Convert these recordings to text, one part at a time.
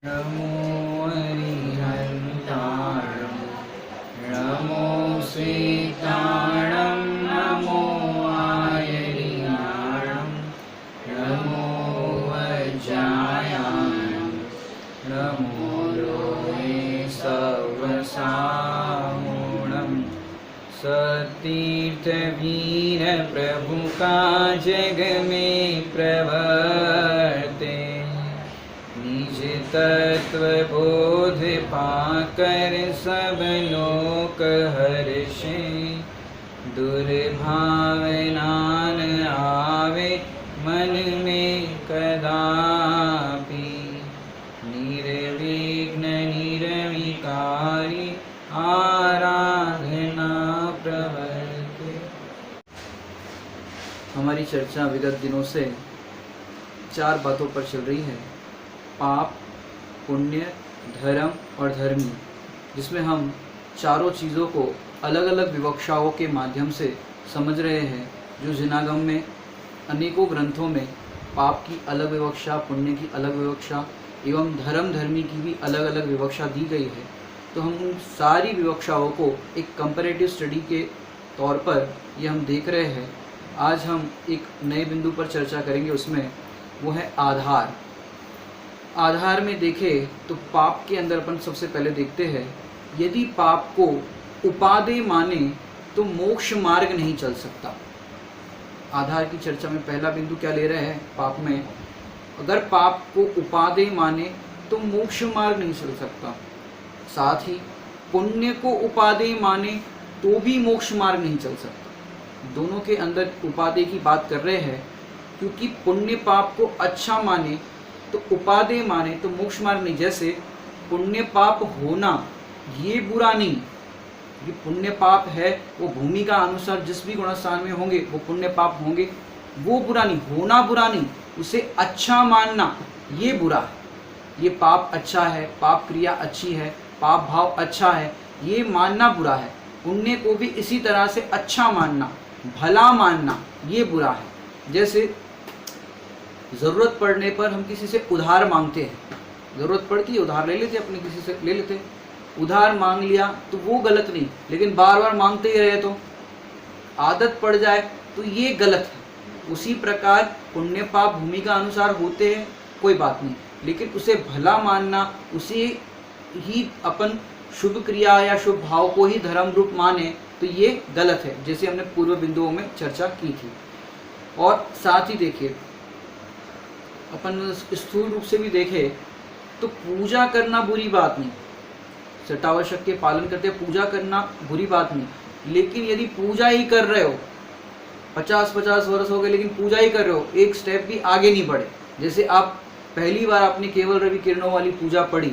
नमो हरिहन्ताणं नमो श्वेताणं नमो आयरियाणं नमो वज्रायाणं नमो लोहे सर्वसामूणं सतीर्थवीर प्रभु का जग में प्रवर्ते निज तत्व बोध पाकर सब लोक हर्षे दुर्भावना न आवे मन में कदापि निर्विघ्न निर्विकारी आराधना प्रवर्ते। हमारी चर्चा विगत दिनों से 4 बातों पर चल रही है, पाप, पुण्य, धर्म और धर्मी, जिसमें हम चारों चीज़ों को अलग अलग विवक्षाओं के माध्यम से समझ रहे हैं। जो जिनागम में अनेकों ग्रंथों में पाप की अलग विवक्षा, पुण्य की अलग विवक्षा एवं धर्म धर्मी की भी अलग अलग विवक्षा दी गई है। तो हम उन सारी विवक्षाओं को एक कंपैरेटिव स्टडी के तौर पर ये हम देख रहे हैं। आज हम एक नए बिंदु पर चर्चा करेंगे, उसमें वो है आधार। आधार में देखें तो पाप के अंदर अपन सबसे पहले देखते हैं, यदि पाप को उपादेय माने तो मोक्ष मार्ग नहीं चल सकता। आधार की चर्चा में पहला बिंदु क्या ले रहे हैं, पाप में अगर पाप को उपादेय माने तो मोक्ष मार्ग नहीं चल सकता। साथ ही पुण्य को उपादेय माने तो भी मोक्ष मार्ग नहीं चल सकता। दोनों के अंदर उपादेय की बात कर रहे हैं, क्योंकि पुण्य पाप को अच्छा माने तो उपादेय माने तो मोक्ष मार्ग नहीं। जैसे पुण्य पाप होना ये बुरा नहीं, ये पुण्य पाप है वो भूमि का अनुसार जिस भी गुणस्थान में होंगे वो पुण्य पाप होंगे, वो बुरा नहीं, होना बुरा नहीं, उसे अच्छा मानना ये बुरा है। ये पाप अच्छा है, पाप क्रिया अच्छी है, पाप भाव अच्छा है, ये मानना बुरा है। पुण्य को भी इसी तरह से अच्छा मानना, भला मानना ये बुरा है। जैसे ज़रूरत पड़ने पर हम किसी से उधार मांगते हैं, ज़रूरत पड़ती है उधार ले लेते, अपने किसी से ले लेते, उधार मांग लिया तो वो गलत नहीं, लेकिन बार बार मांगते ही रहे तो आदत पड़ जाए तो ये गलत है। उसी प्रकार पुण्य पाप भूमि का अनुसार होते हैं, कोई बात नहीं, लेकिन उसे भला मानना, उसे ही अपन शुभ क्रिया या शुभ भाव को ही धर्म रूप माने तो ये गलत है, जैसे हमने पूर्व बिंदुओं में चर्चा की थी। और साथ ही देखिए, अपन स्थूल रूप से भी देखें तो पूजा करना बुरी बात नहीं, सटावश्यक के पालन करते पूजा करना बुरी बात नहीं, लेकिन यदि पूजा ही कर रहे हो, 50-50 वर्ष हो गए लेकिन पूजा ही कर रहे हो, एक स्टेप भी आगे नहीं बढ़े। जैसे आप पहली बार आपने केवल रवि किरणों वाली पूजा पढ़ी,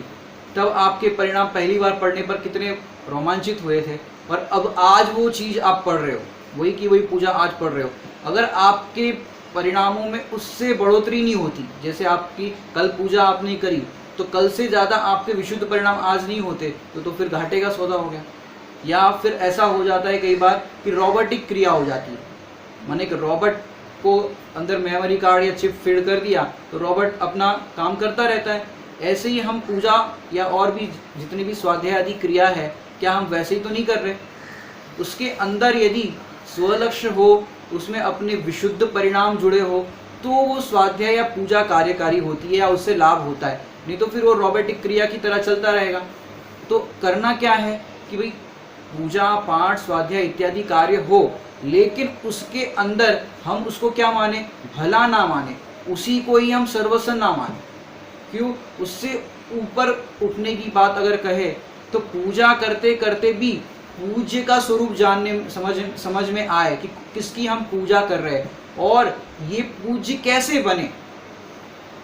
तब आपके परिणाम पहली बार पढ़ने पर कितने रोमांचित हुए थे, और अब आज वो चीज़ आप पढ़ रहे हो, वही की वही पूजा आज पढ़ रहे हो, अगर आपके परिणामों में उससे बढ़ोतरी नहीं होती, जैसे आपकी कल पूजा आपने करी तो कल से ज़्यादा आपके विशुद्ध परिणाम आज नहीं होते, तो फिर घाटे का सौदा हो गया। या फिर ऐसा हो जाता है कई बार कि रोबोटिक क्रिया हो जाती है, माने कि रोबोट को अंदर मेमोरी कार्ड या चिप फीड कर दिया तो रोबोट अपना काम करता रहता है। ऐसे ही हम पूजा या और भी जितनी भी स्वाध्याय आदि क्रिया है, क्या हम वैसे ही तो नहीं कर रहे। उसके अंदर यदि स्वलक्ष्य हो, उसमें अपने विशुद्ध परिणाम जुड़े हो, तो वो स्वाध्याय या पूजा कार्यकारी होती है या उससे लाभ होता है, नहीं तो फिर वो रोबोटिक क्रिया की तरह चलता रहेगा। तो करना क्या है कि भाई पूजा पाठ स्वाध्याय इत्यादि कार्य हो, लेकिन उसके अंदर हम उसको क्या माने, भला ना माने, उसी को ही हम सर्वस्व ना माने। क्यों, उससे ऊपर उठने की बात अगर कहे तो पूजा करते करते भी पूज्य का स्वरूप जानने समझ में आए कि किसकी हम पूजा कर रहे हैं और ये पूज्य कैसे बने,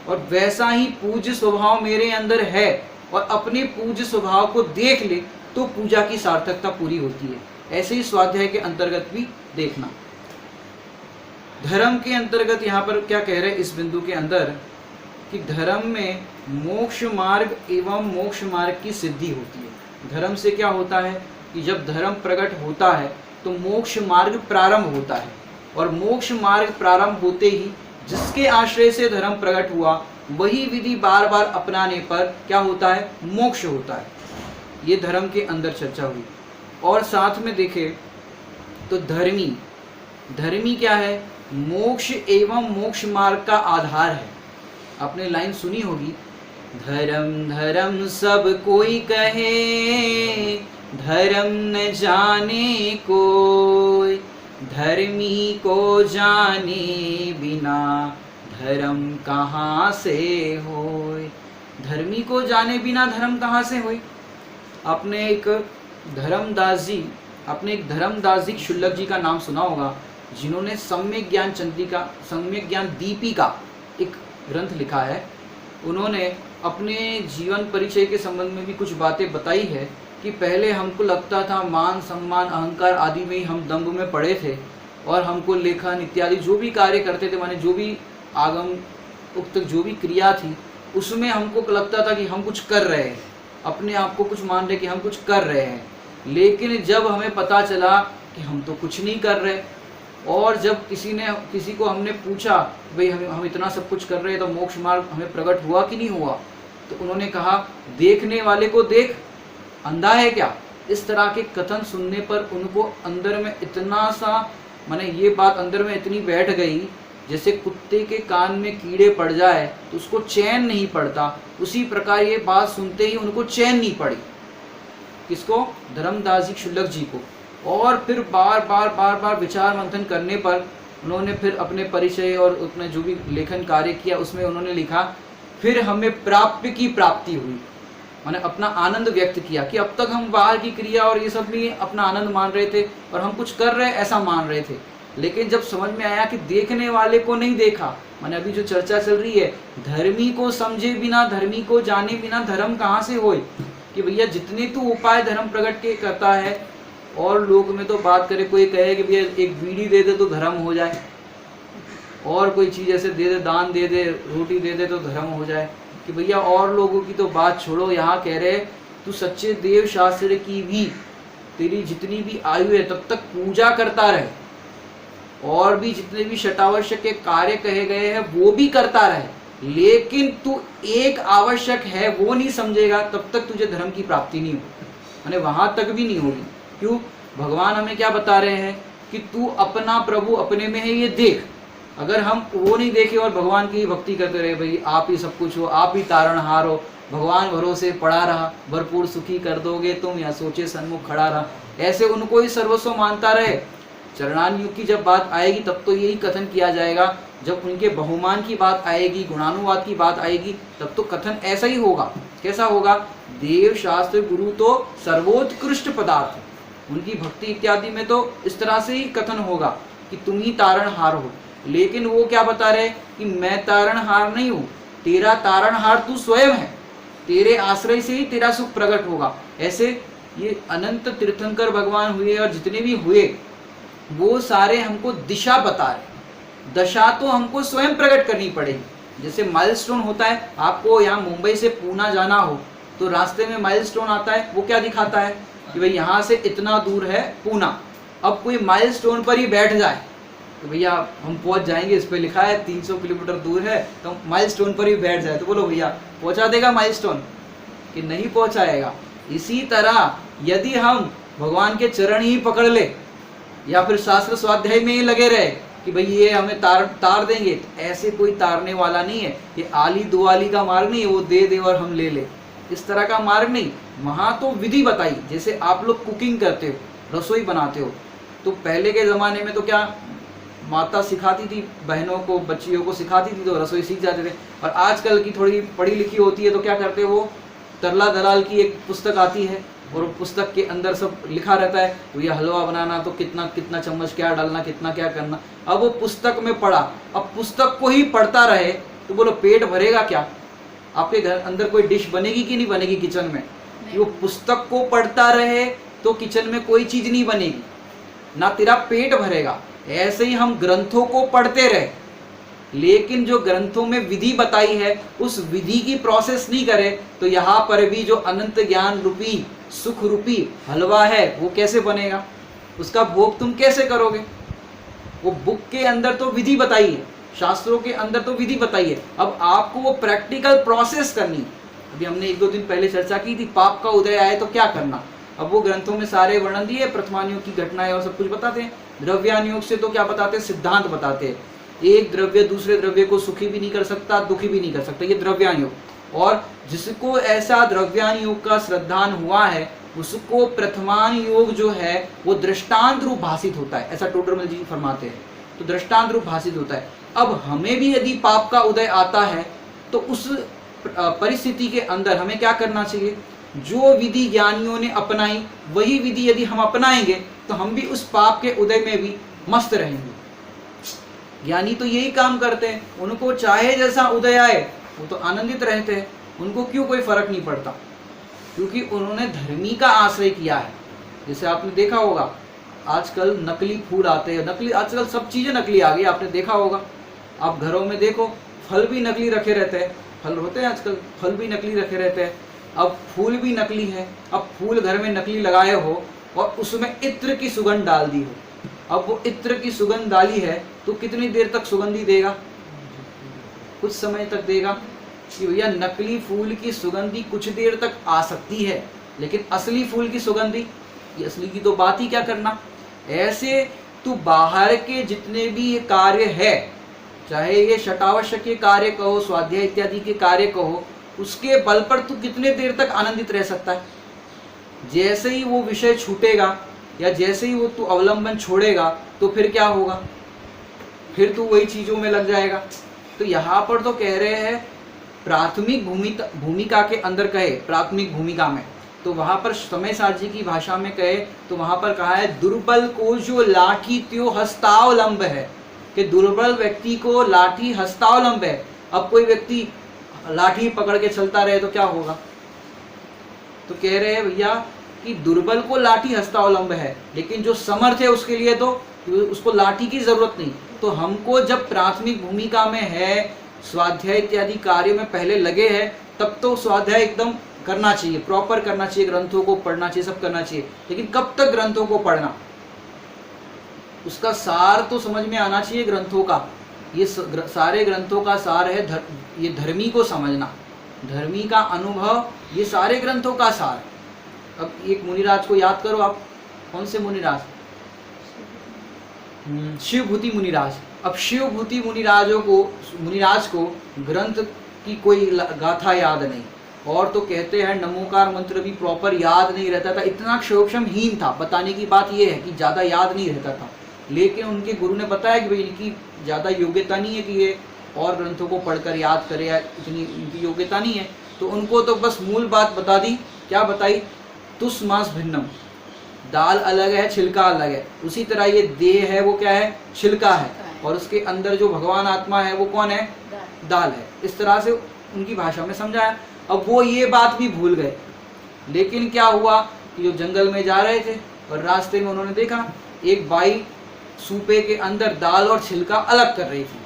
और वैसा ही पूज्य स्वभाव मेरे अंदर है और अपने पूज्य स्वभाव को देख ले तो पूजा की सार्थकता पूरी होती है। ऐसे ही स्वाध्याय के अंतर्गत भी देखना। धर्म के अंतर्गत यहाँ पर क्या कह रहे हैं इस बिंदु के अंदर कि धर्म में मोक्ष मार्ग एवं मोक्ष मार्ग की सिद्धि होती है। धर्म से क्या होता है कि जब धर्म प्रकट होता है तो मोक्ष मार्ग प्रारंभ होता है, और मोक्ष मार्ग प्रारंभ होते ही जिसके आश्रय से धर्म प्रकट हुआ वही विधि बार बार अपनाने पर क्या होता है? मोक्ष होता है। ये धर्म के अंदर चर्चा हुई। और साथ में देखें तो धर्मी, धर्मी क्या है? मोक्ष एवं मोक्ष मार्ग का आधार है। आपने लाइन सुनी होगी, धर्म धर्म सब कोई कहे, धर्म न जाने कोई, धर्मी को जाने बिना धर्म कहाँ से होय। धर्मी को जाने बिना धर्म कहाँ से होय? आपने एक धर्मदास जी शुल्लक जी का नाम सुना होगा, जिन्होंने सम्यक ज्ञान चंद्रिका, सम्यक ज्ञान दीपिका एक ग्रंथ लिखा है। उन्होंने अपने जीवन परिचय के संबंध में भी कुछ बातें बताई है कि पहले हमको लगता था मान सम्मान अहंकार आदि में ही हम दंभ में पड़े थे, और हमको लेखन इत्यादि जो भी कार्य करते थे, माने जो भी आगम उक्त जो भी क्रिया थी, उसमें हमको लगता था कि हम कुछ कर रहे हैं, अपने आप को कुछ मान रहे कि हम कुछ कर रहे हैं। लेकिन जब हमें पता चला कि हम तो कुछ नहीं कर रहे, और जब किसी को हमने पूछा भाई हम इतना सब कुछ कर रहे हैं तो मोक्ष मार्ग हमें प्रकट हुआ कि नहीं हुआ, तो उन्होंने कहा देखने वाले को देख, अंधा है क्या? इस तरह के कथन सुनने पर उनको अंदर में इतना सा, माने ये बात अंदर में इतनी बैठ गई, जैसे कुत्ते के कान में कीड़े पड़ जाए तो उसको चैन नहीं पड़ता, उसी प्रकार ये बात सुनते ही उनको चैन नहीं पड़ी। किसको? धर्मदास जी शुल्लक जी को। और फिर बार बार विचार मंथन करने पर उन्होंने फिर अपने परिचय और अपने जो भी लेखन कार्य किया उसमें उन्होंने लिखा, फिर हमें प्राप्य की प्राप्ति हुई, मैंने अपना आनंद व्यक्त किया कि अब तक हम बाहर की क्रिया और ये सब भी अपना आनंद मान रहे थे और हम कुछ कर रहे ऐसा मान रहे थे, लेकिन जब समझ में आया कि देखने वाले को नहीं देखा, मैंने अभी जो चर्चा चल रही है, धर्मी को समझे बिना धर्मी को जाने बिना धर्म कहाँ से होए, कि भैया जितने तू उपाय धर्म प्रकट के करता है, और लोग में तो बात करे, कोई कहे कि भैया एक बीड़ी दे दे तो धर्म हो जाए, और कोई चीज़ ऐसे दे दे, दान दे दे, रोटी दे दे तो धर्म हो जाए, कि भैया और लोगों की तो बात छोड़ो, यहाँ कह रहे तू सच्चे देव शास्त्र की भी तेरी जितनी भी आयु है तब तक पूजा करता रहे, और भी जितने भी शतावश्यक के कार्य कहे गए हैं वो भी करता रहे, लेकिन तू एक आवश्यक है वो नहीं समझेगा तब तक तुझे धर्म की प्राप्ति नहीं होगी, माने वहां तक भी नहीं होगी। क्यों? भगवान हमें क्या बता रहे हैं कि तू अपना प्रभु अपने में है ये देख। अगर हम वो नहीं देखे और भगवान की भक्ति करते रहे, भाई आप ही सब कुछ हो, आप ही तारणहार हो, भगवान भरोसे पड़ा रहा, भरपूर सुखी कर दोगे तुम, या सोचे सन्मुख खड़ा रहा, ऐसे उनको ही सर्वस्व मानता रहे, चरणान युग की जब बात आएगी तब तो यही कथन किया जाएगा। जब उनके बहुमान की बात आएगी, गुणानुवाद की बात आएगी, तब तो कथन ऐसा ही होगा। कैसा होगा? देव शास्त्र गुरु तो सर्वोत्कृष्ट पदार्थ, उनकी भक्ति इत्यादि में तो इस तरह से ही कथन होगा कि तुम ही तारणहार हो। लेकिन वो क्या बता रहे कि मैं तारणहार नहीं हूँ, तेरा तारणहार तू स्वयं है, तेरे आश्रय से ही तेरा सुख प्रकट होगा। ऐसे ये अनंत तीर्थंकर भगवान हुए और जितने भी हुए वो सारे हमको दिशा बता रहे, दशा तो हमको स्वयं प्रकट करनी पड़ेगी। जैसे माइलस्टोन होता है, आपको यहाँ मुंबई से पूना जाना हो तो रास्ते में माइलस्टोन आता है, वो क्या दिखाता है कि भाई यहाँ से इतना दूर है पूना। अब कोई माइलस्टोन पर ही बैठ जाए तो भैया हम पहुँच जाएंगे, इस पे लिखा है 300 किलोमीटर दूर है, तो माइलस्टोन पर ही बैठ जाए तो बोलो भैया पहुँचा देगा माइलस्टोन कि नहीं पहुँचाएगा। इसी तरह यदि हम भगवान के चरण ही पकड़ ले या फिर शास्त्र स्वाध्याय में ही लगे रहे कि भाई ये हमें तार देंगे, तो ऐसे कोई तारने वाला नहीं है। ये आली दुआली का मार्ग नहीं है, वो दे दे और हम ले ले, इस तरह का मार्ग नहीं। वहाँ तो विधि बताई। जैसे आप लोग कुकिंग करते हो, रसोई बनाते हो, तो पहले के ज़माने में तो क्या माता सिखाती थी बहनों को, बच्चियों को सिखाती थी, तो रसोई सीख जाते थे। और आजकल की थोड़ी पढ़ी लिखी होती है तो क्या करते हो, वो तरला दलाल की एक पुस्तक आती है और पुस्तक के अंदर सब लिखा रहता है, तो ये हलवा बनाना तो कितना कितना चम्मच क्या डालना, कितना क्या करना। अब वो पुस्तक में पढ़ा, अब पुस्तक को ही पढ़ता रहे तो बोलो पेट भरेगा क्या? आपके घर अंदर कोई डिश बनेगी कि नहीं बनेगी किचन में? कि वो पुस्तक को पढ़ता रहे तो किचन में कोई चीज नहीं बनेगी, ना तेरा पेट भरेगा। ऐसे ही हम ग्रंथों को पढ़ते रहे, लेकिन जो ग्रंथों में विधि बताई है उस विधि की प्रोसेस नहीं करे तो यहाँ पर भी जो अनंत ज्ञान रूपी सुख रूपी हलवा है वो कैसे बनेगा? उसका भोग तुम कैसे करोगे? वो बुक के अंदर तो विधि बताई है शास्त्रों के अंदर तो विधि बताई है, अब आपको वो प्रैक्टिकल प्रोसेस करनी है। अभी हमने 1-2 दिन पहले चर्चा की थी, पाप का उदय आए तो क्या करना। अब वो ग्रंथों में सारे वर्णन दिए, प्रथमानुयोग की घटनाएं और सब कुछ बताते हैं। द्रव्यानुयोग से तो क्या बताते हैं, सिद्धांत बताते हैं। एक द्रव्य दूसरे द्रव्य को सुखी भी नहीं कर सकता, दुखी भी नहीं कर सकता, ये द्रव्यानुयोग। और जिसको ऐसा द्रव्यानुयोग का श्रद्धान हुआ है उसको प्रथमानुयोग जो है वो दृष्टांत रूप भाषित होता है, ऐसा टोडरमल जी फरमाते हैं। तो दृष्टांत रूप भाषित होता है। अब हमें भी यदि पाप का उदय आता है तो उस परिस्थिति के अंदर हमें क्या करना चाहिए, जो विधि ज्ञानियों ने अपनाई वही विधि यदि हम अपनाएंगे तो हम भी उस पाप के उदय में भी मस्त रहेंगे। ज्ञानी तो यही काम करते हैं, उनको चाहे जैसा उदय आए वो तो आनंदित रहते हैं, उनको क्यों कोई फर्क नहीं पड़ता, क्योंकि उन्होंने धर्मी का आश्रय किया है। जैसे आपने देखा होगा आजकल नकली फूल आते हैं, नकली, आजकल सब चीजें नकली आ गई, आपने देखा होगा। आप घरों में देखो फल भी नकली रखे रहते हैं, फल होते हैं आजकल, फल भी नकली रखे रहते हैं। अब फूल भी नकली है, अब फूल घर में नकली लगाए हो और उसमें इत्र की सुगंध डाल दी हो। अब वो इत्र की सुगंध डाली है तो कितनी देर तक सुगंधी देगा, कुछ समय तक देगा कि भैया नकली फूल की सुगंधी कुछ देर तक आ सकती है, लेकिन असली फूल की सुगंधी, ये असली की तो बात ही क्या करना। ऐसे तू बाहर के जितने भी ये कार्य है, चाहे ये शटावश्य के कार्य कहो, स्वाध्याय इत्यादि के कार्य कहो, उसके बल पर तू कितने देर तक आनंदित रह सकता है। जैसे ही वो विषय छूटेगा या जैसे ही वो तू अवलंबन छोड़ेगा तो फिर क्या होगा, फिर तू वही चीजों में लग जाएगा। तो यहाँ पर तो कह रहे हैं प्राथमिक भूमिका के अंदर कहे, प्राथमिक भूमिका में, तो वहां पर समय सार जी की भाषा में कहे तो वहां पर कहा है दुर्बल को जो लाठी त्यो हस्तावलंब है, कि दुर्बल व्यक्ति को लाठी हस्तावलंब है। अब कोई व्यक्ति लाठी पकड़ के चलता रहे तो क्या होगा, तो कह रहे हैं भैया कि दुर्बल को लाठी हस्तावलंब है, लेकिन जो समर्थ है उसके लिए तो उसको लाठी की जरूरत नहीं। तो हमको जब प्राथमिक भूमिका में है, स्वाध्याय इत्यादि कार्य में पहले लगे हैं, तब तो स्वाध्याय एकदम करना चाहिए, प्रॉपर करना चाहिए, ग्रंथों को पढ़ना चाहिए, सब करना चाहिए। लेकिन कब तक ग्रंथों को पढ़ना, उसका सार तो समझ में आना चाहिए ग्रंथों का। ये सारे ग्रंथों का सार है ये धर्मी को समझना, धर्मी का अनुभव, ये सारे ग्रंथों का सार। अब एक मुनिराज को याद करो आप, कौन से मुनिराज, शिवभूति मुनिराज। अब शिवभूति मुनिराज को ग्रंथ की कोई गाथा याद नहीं, और तो कहते हैं नमोकार मंत्र भी प्रॉपर याद नहीं रहता था, इतना क्षोभहीन था। बताने की बात यह है कि ज़्यादा याद नहीं रहता था, लेकिन उनके गुरु ने बताया कि भाई इनकी ज़्यादा योग्यता नहीं है कि ये और ग्रंथों को पढ़कर याद करे, या इतनी इनकी योग्यता नहीं है। तो उनको तो बस मूल बात बता दी, क्या बताई, तुस मांस भिन्नम, दाल अलग है छिलका अलग है। उसी तरह ये देह है वो क्या है, छिलका है, और उसके अंदर जो भगवान आत्मा है वो कौन है, दाल है। इस तरह से उनकी भाषा में समझाया। अब वो ये बात भी भूल गए, लेकिन क्या हुआ कि जो जंगल में जा रहे थे और रास्ते में उन्होंने देखा एक बाई सूपे के अंदर दाल और छिलका अलग कर रही थी।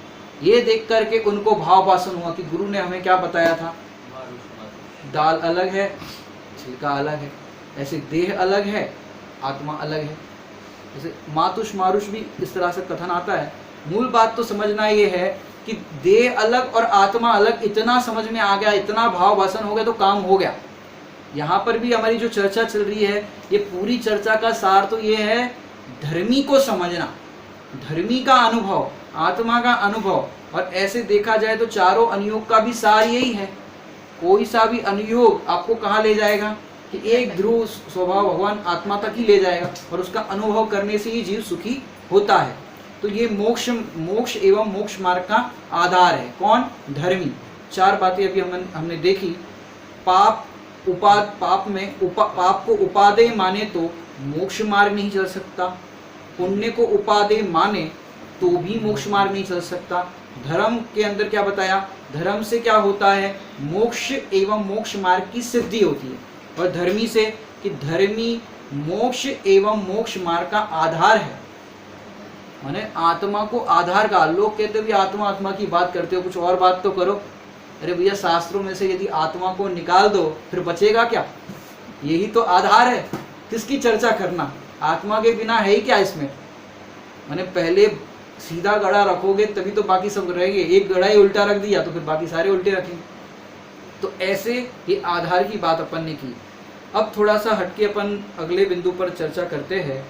ये देख करके उनको भाववासन हुआ कि गुरु ने हमें क्या बताया था, दाल अलग है छिलका अलग है, ऐसे देह अलग है आत्मा अलग है। जैसे मातुष मारुष भी इस तरह से कथन आता है। मूल बात तो समझना ये है कि देह अलग और आत्मा अलग, इतना समझ में आ गया, इतना भाववासन हो गया तो काम हो गया। यहाँ पर भी हमारी जो चर्चा चल रही है, ये पूरी चर्चा का सार तो ये है धर्मी को समझना, धर्मी का अनुभव, आत्मा का अनुभव। और ऐसे देखा जाए तो चारों अनुयोग का भी सार यही है। कोई सा भी अनुयोग आपको कहाँ ले जाएगा कि एक ध्रुव स्वभाव भगवान आत्मा तक ही ले जाएगा, और उसका अनुभव करने से ही जीव सुखी होता है। तो ये मोक्ष एवं मोक्ष मार्ग का आधार है कौन, धर्मी। चार बातें अभी हमने देखी। पाप को उपादेय माने तो मोक्ष मार्ग नहीं चल सकता, पुण्य को उपादेय माने तो भी मोक्ष मार्ग नहीं चल सकता। धर्म के अंदर क्या बताया, धर्म से क्या होता है, मोक्ष एवं मोक्ष मार्ग की सिद्धि होती है। और धर्मी से कि धर्मी मोक्ष एवं मोक्ष मार्ग का आधार है, माने आत्मा को आधार का। लोग कहते भी आत्मा आत्मा की बात करते हो, कुछ और बात तो करो। अरे भैया शास्त्रों में से यदि आत्मा को निकाल दो फिर बचेगा क्या, यही तो आधार है। किसकी चर्चा करना, आत्मा के बिना है ही क्या इसमें। मैंने पहले सीधा घड़ा रखोगे तभी तो बाकी सब रहेंगे, एक घड़ा ही उल्टा रख दिया तो फिर बाकी सारे उल्टे रखेंगे। तो ऐसे ये आधार की बात अपन ने की। अब थोड़ा सा हटके अपन अगले बिंदु पर चर्चा करते हैं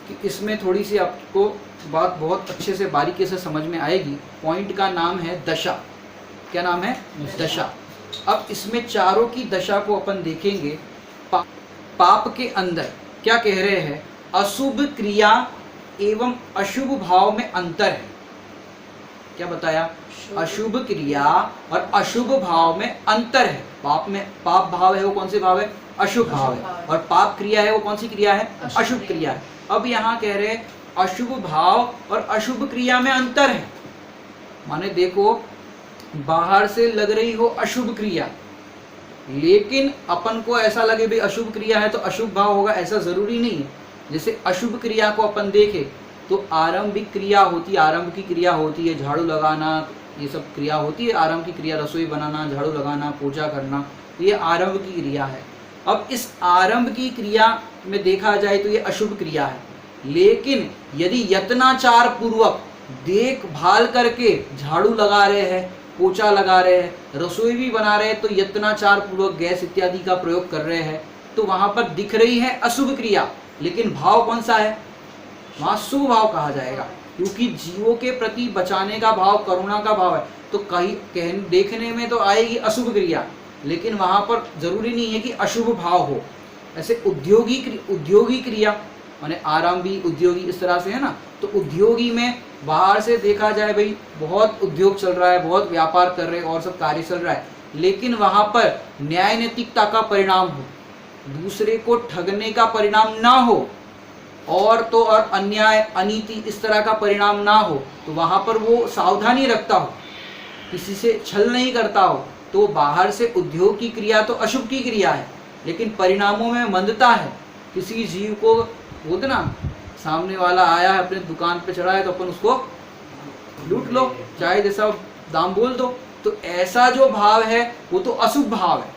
कि इसमें थोड़ी सी आपको बात बहुत अच्छे से बारीकी से समझ में आएगी। पॉइंट का नाम है दशा। क्या नाम है? दशा। अब इसमें चारों की दशा को अपन देखेंगे। पाप के अंदर क्या कह रहे हैं? अशुभ क्रिया एवं अशुभ भाव में अंतर है। क्या बताया? अशुभ क्रिया और अशुभ भाव में अंतर है। पाप में पाप भाव है वो कौन से भाव है? अशुभ भाव है। और पाप क्रिया है वो कौन सी क्रिया है? अशुभ क्रिया है। अब यहाँ कह रहे हैं अशुभ भाव और अशुभ क्रिया में अंतर है। माने देखो, बाहर से लग रही हो अशुभ क्रिया, लेकिन अपन को ऐसा लगे भी अशुभ क्रिया है तो अशुभ भाव होगा, ऐसा जरूरी नहीं है। जैसे अशुभ क्रिया को अपन देखें तो आरंभिक क्रिया होती है, आरंभ की क्रिया होती है, झाड़ू लगाना, ये सब क्रिया होती है। आरंभ की क्रिया रसोई बनाना, झाड़ू लगाना, पूजा करना, ये आरंभ की क्रिया है। अब इस आरंभ की क्रिया में देखा जाए तो ये अशुभ क्रिया है, लेकिन यदि यत्नाचार पूर्वक देखभाल करके झाड़ू लगा रहे हैं, पोछा लगा रहे हैं, रसोई भी बना रहे हैं, तो यत्नाचार पूर्वक गैस इत्यादि का प्रयोग कर रहे हैं, तो वहां पर दिख रही है अशुभ क्रिया, लेकिन भाव कौन सा है? वहां शुभ भाव कहा जाएगा, क्योंकि जीवों के प्रति बचाने का भाव, करुणा का भाव है। तो कहीं देखने में तो आएगी अशुभ क्रिया, लेकिन वहां पर जरूरी नहीं है कि अशुभ भाव हो। ऐसे उद्योगी क्रिया माने आरंभी, उद्योगी, इस तरह से है ना। तो उद्योगी में बाहर से देखा जाए भाई बहुत उद्योग चल रहा है, बहुत व्यापार कर रहे हैं और सब कार्य चल रहा है, लेकिन वहां पर न्याय नैतिकता का परिणाम हो, दूसरे को ठगने का परिणाम ना हो, और तो और अन्याय, अनीति, इस तरह का परिणाम ना हो, तो वहां पर वो सावधानी रखता हो, किसी से छल नहीं करता हो, तो बाहर से उद्योग की क्रिया तो अशुभ की क्रिया है, लेकिन परिणामों में मंदता है। किसी जीव को बोलते ना, सामने वाला आया है अपने दुकान पे चढ़ा है तो अपन उसको लूट लो, चाहे जैसा दाम बोल दो, तो ऐसा जो भाव है वो तो अशुभ भाव है,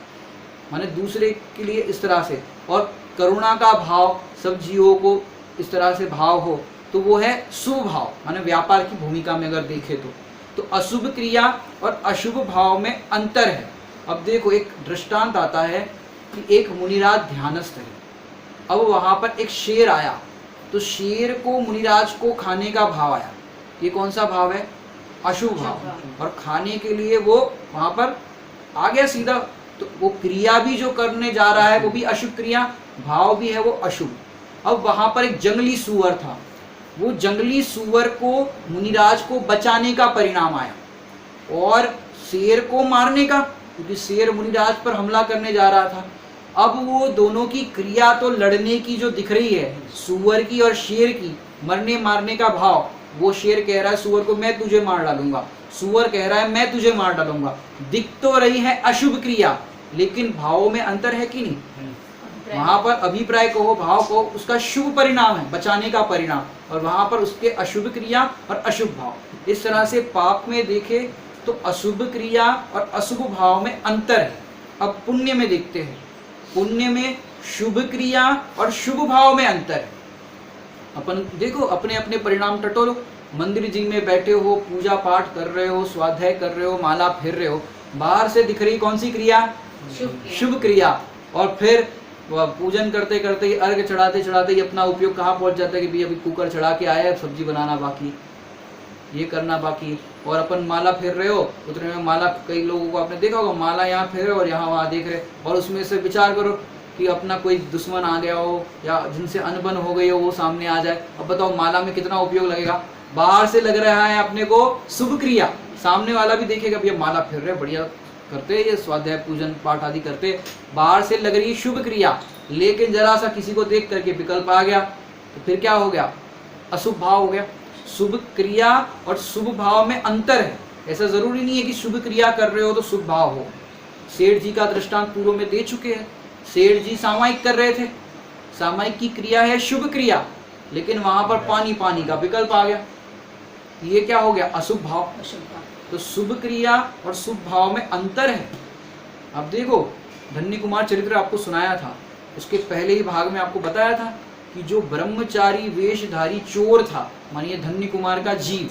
माने दूसरे के लिए इस तरह से। और करुणा का भाव, सब जीवों को इस तरह से भाव हो, तो वो है शुभ भाव, माने व्यापार की भूमिका में अगर देखे तो अशुभ क्रिया और अशुभ भाव में अंतर है। अब देखो, एक दृष्टांत आता है कि एक मुनिराज ध्यानस्थ है। अब वहां पर एक शेर आया, तो शेर को, मुनिराज को खाने का भाव आया। ये कौन सा भाव है? अशुभ भाव। और खाने के लिए वो वहां पर आ गया सीधा, तो वो क्रिया भी जो करने जा रहा है वो भी अशुभ क्रिया, भाव भी है वो अशुभ। अब वहां पर एक जंगली सूअर था, वो जंगली सूअर को, मुनिराज को बचाने का परिणाम आया, और शेर को मारने का, क्योंकि शेर मुनिराज पर हमला करने जा रहा था। अब वो दोनों की क्रिया तो लड़ने की जो दिख रही है, सूअर की और शेर की, मरने मारने का भाव, वो शेर कह रहा है सूअर को मैं तुझे मार डालूंगा, सूअर कह रहा है मैं तुझे मार डालूंगा। दिख तो रही है अशुभ क्रिया, लेकिन भावों में अंतर है कि नहीं? वहां पर अभिप्राय को, भाव को, उसका शुभ परिणाम है, बचाने का परिणाम, और वहां पर उसके अशुभ क्रिया और अशुभ भाव। इस तरह से पाप में देखे तो अशुभ क्रिया और अशुभ भाव में अंतर है। अब पुण्य में देखते हैं, पुण्य में शुभ क्रिया और शुभ भाव में अंतर है। अपन देखो, अपने अपने परिणाम टटोलो। मंदिर जी में बैठे हो, पूजा पाठ कर रहे हो, स्वाध्याय कर रहे हो, माला फेर रहे हो, बाहर से दिख रही कौन सी क्रिया? शुभ क्रिया। और फिर पूजन करते करते, अर्घ चढ़ाते चढ़ाते ही अपना उपयोग कहाँ पहुंच जाता है कि भाई अभी कुकर चढ़ा के आया है, सब्जी बनाना बाकी, ये करना बाकी। और अपन माला फेर रहे हो, उतने में माला, कई लोगों को आपने देखा होगा, माला यहाँ फेर रहे और यहाँ वहाँ देख रहे, और उसमें से विचार करो कि अपना कोई दुश्मन आ गया हो या जिनसे अनबन हो गई हो वो सामने आ जाए। अब बताओ माला में कितना उपयोग लगेगा? बाहर से लग रहा है अपने को शुभ क्रिया, सामने वाला भी देखेगा भैया माला फेर रहे, बढ़िया करते, ये स्वाध्याय पूजन पाठ आदि करते, बाहर से लग रही शुभ क्रिया, लेकिन जरा सा किसी को देख करके विकल्प आ गया तो फिर क्या हो गया? अशुभ भाव हो गया। शुभ क्रिया और शुभ भाव में अंतर है। ऐसा जरूरी नहीं है कि शुभ क्रिया कर रहे हो तो शुभ भाव हो। सेठ जी का दृष्टांत पूर्व में दे चुके हैं। सेठ जी सामायिक कर रहे थे, सामायिक की क्रिया है शुभ क्रिया, लेकिन वहां पर पानी पानी का विकल्प आ गया, ये क्या हो गया? अशुभ भाव। तो शुभ क्रिया और शुभ भाव में अंतर है। अब देखो, धन्य कुमार चरित्र आपको सुनाया था, उसके पहले ही भाग में आपको बताया था कि जो ब्रह्मचारी वेशधारी चोर था, मानिए धन्य कुमार का जीव,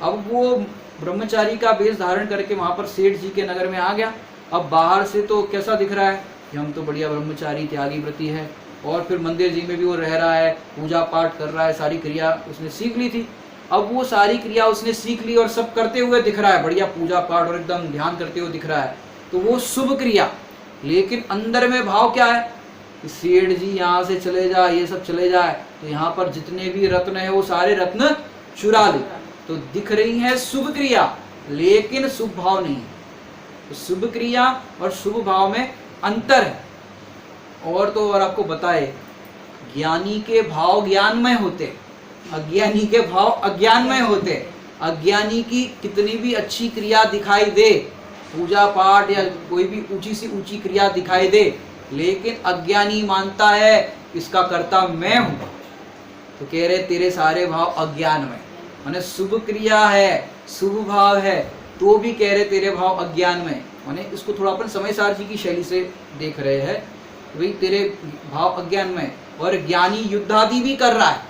अब वो ब्रह्मचारी का वेश धारण करके वहां पर सेठ जी के नगर में आ गया। अब बाहर से तो कैसा दिख रहा है कि हम तो बढ़िया ब्रह्मचारी त्यागी व्रती है, और फिर मंदिर जी में भी वो रह रहा है, पूजा पाठ कर रहा है, सारी क्रिया उसने सीख ली थी। अब वो सारी क्रिया उसने सीख ली और सब करते हुए दिख रहा है, बढ़िया पूजा पाठ और एकदम ध्यान करते हुए दिख रहा है, तो वो शुभ क्रिया। लेकिन अंदर में भाव क्या है कि सेठ जी यहाँ से चले जाए, ये सब चले जाए, तो यहाँ पर जितने भी रत्न है वो सारे रत्न चुरा ले। तो दिख रही है शुभ क्रिया, लेकिन शुभ भाव नहीं है। तो शुभ क्रिया और शुभ भाव में अंतर है। और तो और आपको बताए, ज्ञानी के भाव ज्ञानमय होते, अज्ञानी के भाव अज्ञानमय होते। अज्ञानी की कितनी भी अच्छी क्रिया दिखाई दे, पूजा पाठ या कोई भी ऊंची सी ऊंची क्रिया दिखाई दे, लेकिन अज्ञानी मानता है इसका कर्ता मैं हूं। तो कह रहे तेरे सारे भाव अज्ञानमय, माने शुभ क्रिया है, शुभ भाव है, तो भी कह रहे तेरे भाव अज्ञानमय। माने इसको थोड़ा अपन समय सार जी की शैली से देख रहे हैं, भाई तेरे भाव अज्ञानमय। और ज्ञानी युद्धादि भी कर रहा है,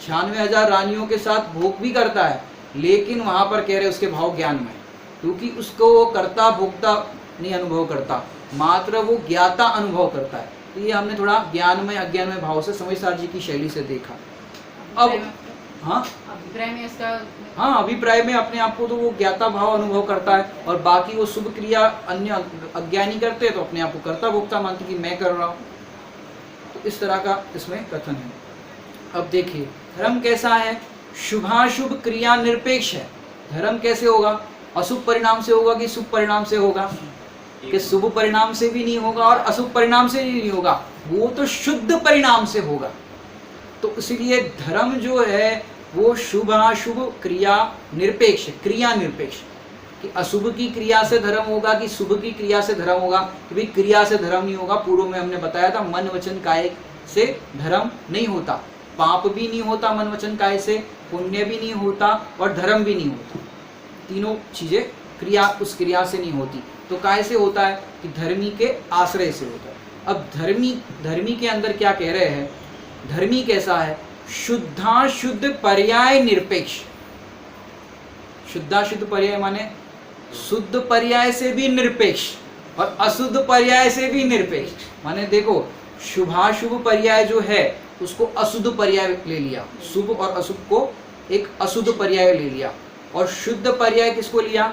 96,000 रानियों के साथ भोग भी करता है, लेकिन वहां पर कह रहे उसके भाव ज्ञानमय, क्योंकि उसको वो कर्ता भोक्ता नहीं अनुभव करता, मात्र वो ज्ञाता अनुभव करता है। तो ये हमने थोड़ा ज्ञानमय अज्ञानमय भाव से समय सार जी की शैली से देखा। अब हाँ, अभिप्राय में इसका, हाँ अभिप्राय में अपने आप को तो वो ज्ञाता भाव अनुभव करता है, और बाकी वो शुभ क्रिया अन्य अज्ञानी करते हैं तो अपने आप को कर्ता भोक्ता मानते कि मैं कर रहा हूँ। तो इस तरह का इसमें कथन है। अब देखिए धर्म कैसा है, शुभाशुभ क्रिया निरपेक्ष है। धर्म कैसे होगा, अशुभ परिणाम से होगा कि शुभ परिणाम से होगा, कि शुभ परिणाम से भी नहीं होगा और अशुभ परिणाम से भी नहीं होगा, वो तो शुद्ध परिणाम से होगा। तो इसलिए धर्म जो है वो शुभ अशुभ क्रिया निरपेक्ष, क्रिया निरपेक्ष, कि अशुभ की क्रिया से धर्म होगा कि शुभ की क्रिया से धर्म होगा, कि भाई क्रिया से धर्म नहीं होगा। पूर्व में हमने बताया था मन वचन काय से धर्म नहीं होता, पाप भी नहीं होता मन वचन काय से, पुण्य भी नहीं होता और धर्म भी नहीं होता, तीनों चीजें क्रिया उस क्रिया से नहीं होती। तो काय से होता है कि धर्मी के आश्रय से होता है। अब धर्मी के अंदर क्या कह रहे हैं, धर्मी कैसा है, शुद्धाशुद्ध पर्याय निरपेक्ष। शुद्धाशुद्ध पर्याय माने शुद्ध पर्याय से भी निरपेक्ष और अशुद्ध पर्याय से भी निरपेक्ष। माने देखो शुभाशुभ पर्याय जो है उसको अशुद्ध पर्याय ले लिया, शुभ और अशुभ को एक अशुद्ध पर्याय ले लिया, और शुद्ध पर्याय किसको लिया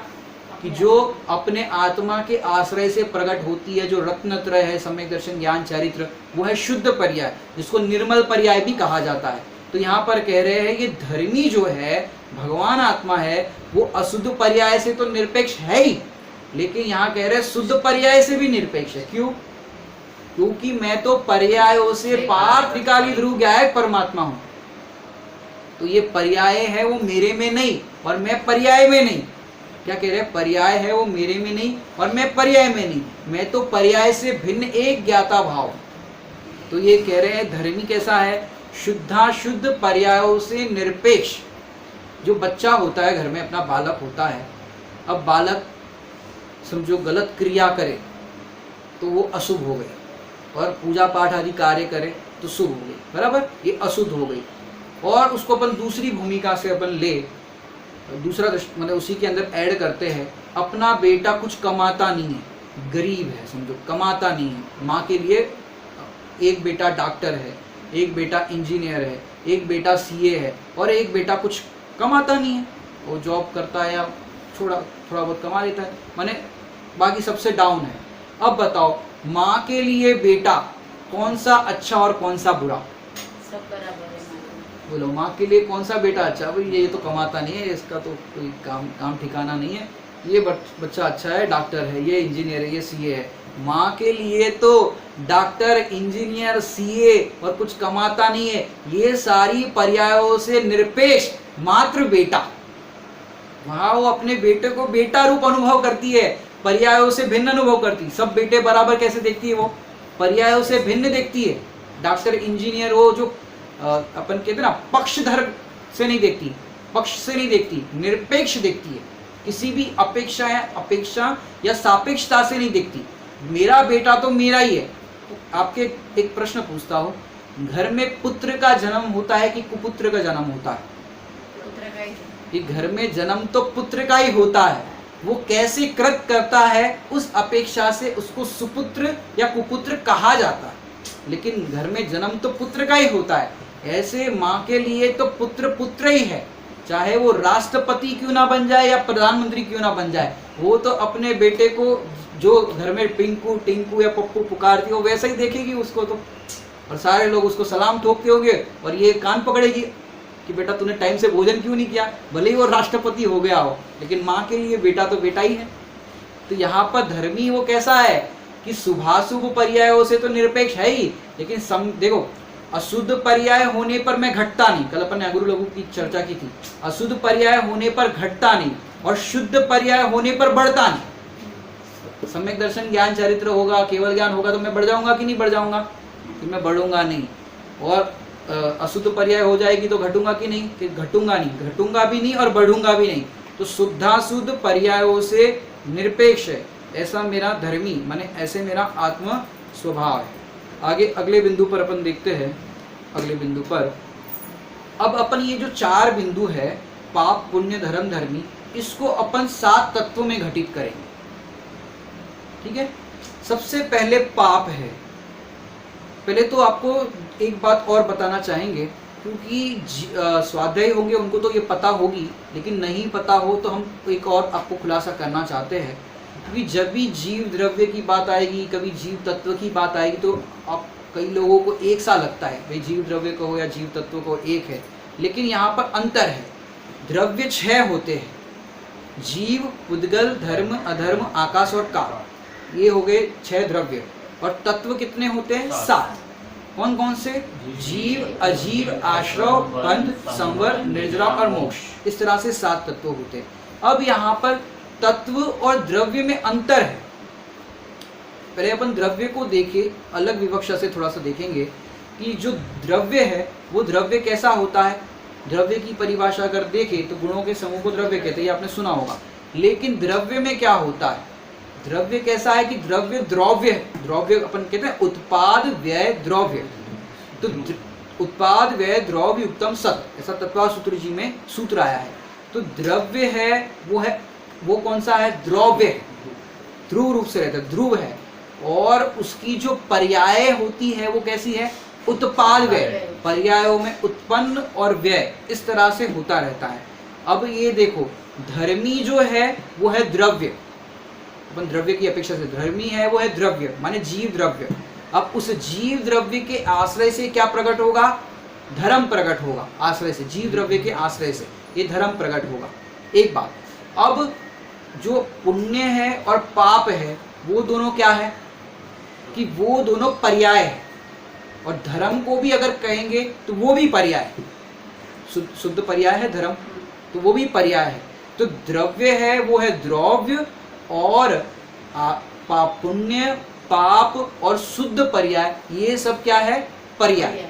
कि जो अपने आत्मा के आश्रय से प्रकट होती है, जो रत्नत्रय है, सम्यक दर्शन ज्ञान चारित्र, वो है शुद्ध पर्याय, जिसको निर्मल पर्याय भी कहा जाता है। तो यहाँ पर कह रहे हैं ये धर्मी जो है भगवान आत्मा है वो अशुद्ध पर्याय से तो निरपेक्ष है ही, लेकिन यहाँ कह रहे हैं शुद्ध पर्याय से भी निरपेक्ष है। क्यों, क्योंकि मैं तो पर्यायों से पार त्रिकाली ध्रुव ज्ञायक परमात्मा हूं। तो ये पर्याय है वो मेरे में नहीं और मैं पर्याय में नहीं। क्या कह रहे हैं, पर्याय है वो मेरे में नहीं और मैं पर्याय में नहीं, मैं तो पर्याय से भिन्न एक ज्ञाता भाव। तो ये कह रहे हैं धर्मी कैसा है, शुद्धाशुद्ध पर्यायों से निरपेक्ष। जो बच्चा होता है घर में, अपना बालक होता है, अब बालक समझो गलत क्रिया करे तो वो अशुभ हो गई, और पूजा पाठ आदि कार्य करे तो शुभ हो गई, बराबर, ये अशुद्ध हो गई। और उसको अपन दूसरी भूमिका से अपन ले, दूसरा मतलब उसी के अंदर ऐड करते हैं, अपना बेटा कुछ कमाता नहीं है, गरीब है समझो, कमाता नहीं है, माँ के लिए एक बेटा डॉक्टर है, एक बेटा इंजीनियर है, एक बेटा सीए है, और एक बेटा कुछ कमाता नहीं है, वो जॉब करता है या थोड़ा बहुत कमा लेता है, माने बाकी सबसे डाउन है। अब बताओ माँ के लिए बेटा कौन सा अच्छा और कौन सा बुरा, सब बराबर है। बोलो माँ के लिए कौन सा बेटा अच्छा, भाई ये तो कमाता नहीं है, इसका तो कोई काम ठिकाना नहीं है, ये बच्चा अच्छा है, डॉक्टर है, ये इंजीनियर है, ये सीए है। माँ के लिए तो डॉक्टर, इंजीनियर, सीए और कुछ कमाता नहीं है, ये सारी पर्यायों से निरपेक्ष मात्र बेटा। वहां वो अपने बेटे को बेटा रूप अनुभव करती है, पर्यायों से भिन्न अनुभव करती है। सब बेटे बराबर कैसे देखती है, वो पर्यायों से भिन्न देखती है। डॉक्टर, इंजीनियर, वो जो अपन कहते हैं ना पक्षधर से नहीं देखती, पक्ष से नहीं देखती, निरपेक्ष देखती है, किसी भी अपेक्षा या सापेक्षता से नहीं देखती। मेरा बेटा तो मेरा ही है। तो आपके एक प्रश्न पूछता हूँ, घर में पुत्र का जन्म होता है कि कुपुत्र का जन्म होता है? पुत्र का ही है। कि घर में जन्म तो पुत्र का ही होता है, वो कैसे कृत करता है उस अपेक्षा से उसको सुपुत्र या कुपुत्र कहा जाता है, लेकिन घर में जन्म तो पुत्र का ही होता है। ऐसे माँ के लिए तो पुत्र पुत्र ही है, चाहे वो राष्ट्रपति क्यों ना बन जाए या प्रधानमंत्री क्यों ना बन जाए, वो तो अपने बेटे को जो घर में पिंकू टिंकू या पप्पू पुकारती है वो वैसा ही देखेगी उसको तो, और सारे लोग उसको सलाम ठोकते होंगे और ये कान पकड़ेगी कि बेटा तूने टाइम से भोजन क्यों नहीं किया, भले ही वो राष्ट्रपति हो गया हो, लेकिन माँ के लिए बेटा तो बेटा ही है। तो यहाँ पर धर्मी वो कैसा है कि शुभाशुभ पर्यायों से तो निरपेक्ष है ही, लेकिन देखो अशुद्ध पर्याय होने पर मैं घटता नहीं, कल अपन ने अगुरु लघु की चर्चा की थी, अशुद्ध पर्याय होने पर घटता नहीं और शुद्ध पर्याय होने पर बढ़ता नहीं। सम्यक दर्शन ज्ञान चरित्र होगा, केवल ज्ञान होगा तो मैं बढ़ जाऊंगा कि नहीं बढ़ जाऊंगा? कि मैं बढ़ूंगा नहीं। और अशुद्ध पर्याय हो जाएगी तो घटूंगा कि नहीं? कि घटूंगा नहीं, घटूंगा भी नहीं और बढ़ूंगा भी नहीं। तो शुद्धाशुद्ध पर्यायों से निरपेक्ष है, ऐसा मेरा धर्मी माने ऐसे मेरा आत्म स्वभाव है। आगे अगले बिंदु पर अपन देखते हैं। अगले बिंदु पर अब अपन ये जो 4 बिंदु है पाप पुण्य धर्म धर्मी, इसको अपन 7 तत्वों में घटित करेंगे। ठीक है, सबसे पहले पाप है। पहले तो आपको एक बात और बताना चाहेंगे, क्योंकि स्वाध्यायी होंगे उनको तो ये पता होगी, लेकिन नहीं पता हो तो हम एक और आपको खुलासा करना चाहते हैं। क्योंकि जब भी जीव द्रव्य की बात आएगी, कभी जीव तत्व की बात आएगी, तो आप कई लोगों को एक सा लगता है भाई जीव द्रव्य को या जीव तत्व को एक है, लेकिन यहाँ पर अंतर है। द्रव्य 6 होते हैं, जीव पुद्गल धर्म अधर्म आकाश और काल, ये हो गए 6 द्रव्य। और तत्व कितने होते हैं? 7। कौन कौन से? जीव अजीव आश्रव बंध संवर निर्जरा और मोक्ष, इस तरह से 7 तत्व होते हैं। अब यहाँ पर तत्व और द्रव्य में अंतर है। पहले अपन द्रव्य को देखें, अलग विवक्षा से थोड़ा सा देखेंगे कि जो द्रव्य है वो द्रव्य कैसा होता है। द्रव्य की परिभाषा अगर देखें तो गुणों के समूह को द्रव्य कहते हैं, ये आपने सुना होगा। लेकिन द्रव्य में क्या होता है? द्रव्य कैसा है कि द्रव्य द्रव्य है। द्रव्य अपन कहते हैं उत्पाद व्यय द्रव्य, तो उत्पाद व्यय द्रव्य युक्तम सत, ऐसा तत्व सूत्र जी में सूत्र आया है। तो द्रव्य है वो कौन सा है? द्रव्य, ध्रुव रूप से रहता है, ध्रुव है। और उसकी जो पर्याय होती है वो कैसी है? उत्पाद व्यय, पर्यायों में उत्पन्न और व्यय इस तरह से होता रहता है। अब ये देखो, धर्मी जो है वो है द्रव्य, अपन द्रव्य की अपेक्षा से धर्मी है वो है द्रव्य माने जीव द्रव्य। अब उस जीव द्रव्य के आश्रय से क्या प्रकट होगा? धर्म प्रकट होगा। आश्रय से, जीव द्रव्य के आश्रय से ये धर्म प्रकट होगा। एक बात, अब जो पुण्य है और पाप है वो दोनों क्या है कि वो दोनों पर्याय है, और धर्म को भी अगर कहेंगे तो वो भी पर्याय है, शुद्ध पर्याय है धर्म, तो वो भी पर्याय है। तो द्रव्य है वो है द्रव्य, और पुण्य पाप और शुद्ध पर्याय ये सब क्या है? पर्याय।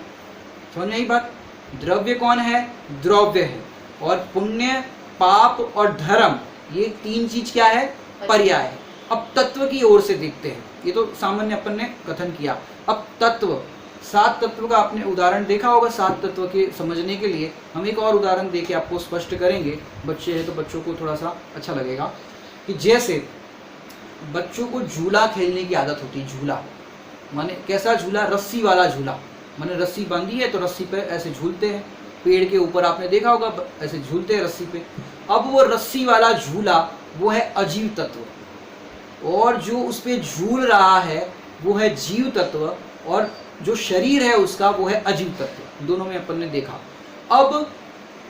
समझ में आई बात? द्रव्य कौन है? द्रव्य है, और पुण्य पाप और धर्म ये 3 चीज क्या है? पर्याय है। अब तत्व की ओर से देखते हैं, ये तो सामान्य अपन ने कथन किया। अब तत्व, 7 तत्व का आपने उदाहरण देखा होगा। 7 तत्व के समझने के लिए हम एक और उदाहरण देके आपको स्पष्ट करेंगे। बच्चे हैं तो बच्चों को थोड़ा सा अच्छा लगेगा कि जैसे बच्चों को झूला खेलने की आदत होती है। झूला माने कैसा झूला? रस्सी वाला झूला, माने रस्सी बांधी है तो रस्सी पे ऐसे झूलते हैं। पेड़ के ऊपर आपने देखा होगा ऐसे झूलते हैं रस्सी पे। अब वो रस्सी वाला झूला वो है अजीव तत्व, और जो उस पे झूल रहा है वो है जीव तत्व, और जो शरीर है उसका वो है अजीव तत्व। दोनों में अपन ने देखा। अब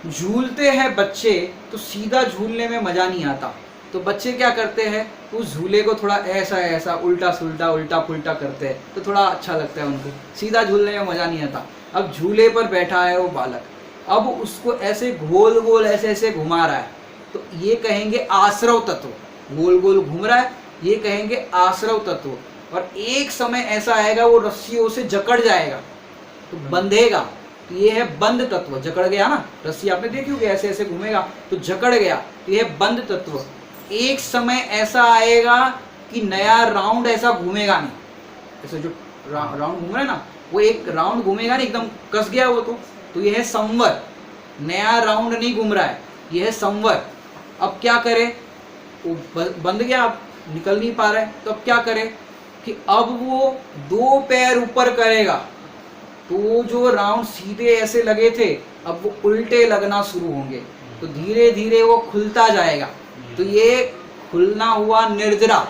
झूलते हैं बच्चे तो सीधा झूलने में मजा नहीं आता, तो बच्चे क्या करते हैं? उस झूले को थोड़ा ऐसा ऐसा उल्टा सुल्टा उल्टा पुल्टा करते हैं, तो थोड़ा अच्छा लगता है उनको। सीधा झूलने में मजा नहीं आता। अब झूले पर बैठा है वो बालक, अब उसको ऐसे गोल गोल ऐसे ऐसे घुमा रहा है, तो ये कहेंगे आश्रव तत्व। गोल गोल घूम रहा है, ये कहेंगे आश्रव तत्व। और एक समय ऐसा आएगा वो रस्सियों से जकड़ जाएगा तो बंधेगा, तो ये है बंद तत्व। जकड़ गया ना, रस्सी आपने देखी होगी ऐसे ऐसे घूमेगा तो जकड़ गया, तो ये है बंद तत्व। एक समय ऐसा आएगा कि नया राउंड ऐसा घूमेगा नहीं, ऐसे जो राउंड घूम रहा है ना, वो एक राउंड घूमेगा नहीं, एकदम कस गया वो तो ये है संवर, नया राउंड नहीं घूम रहा है, ये है संवर। अब क्या करे, वो बंद गया, अब निकल नहीं पा रहा है, तो अब क्या करे कि अब वो 2 पैर ऊपर करेगा, तो जो राउंड सीधे ऐसे लगे थे अब वो उल्टे लगना शुरू होंगे, तो धीरे धीरे वो खुलता जाएगा। तो ये खुलना हुआ निर्जरा,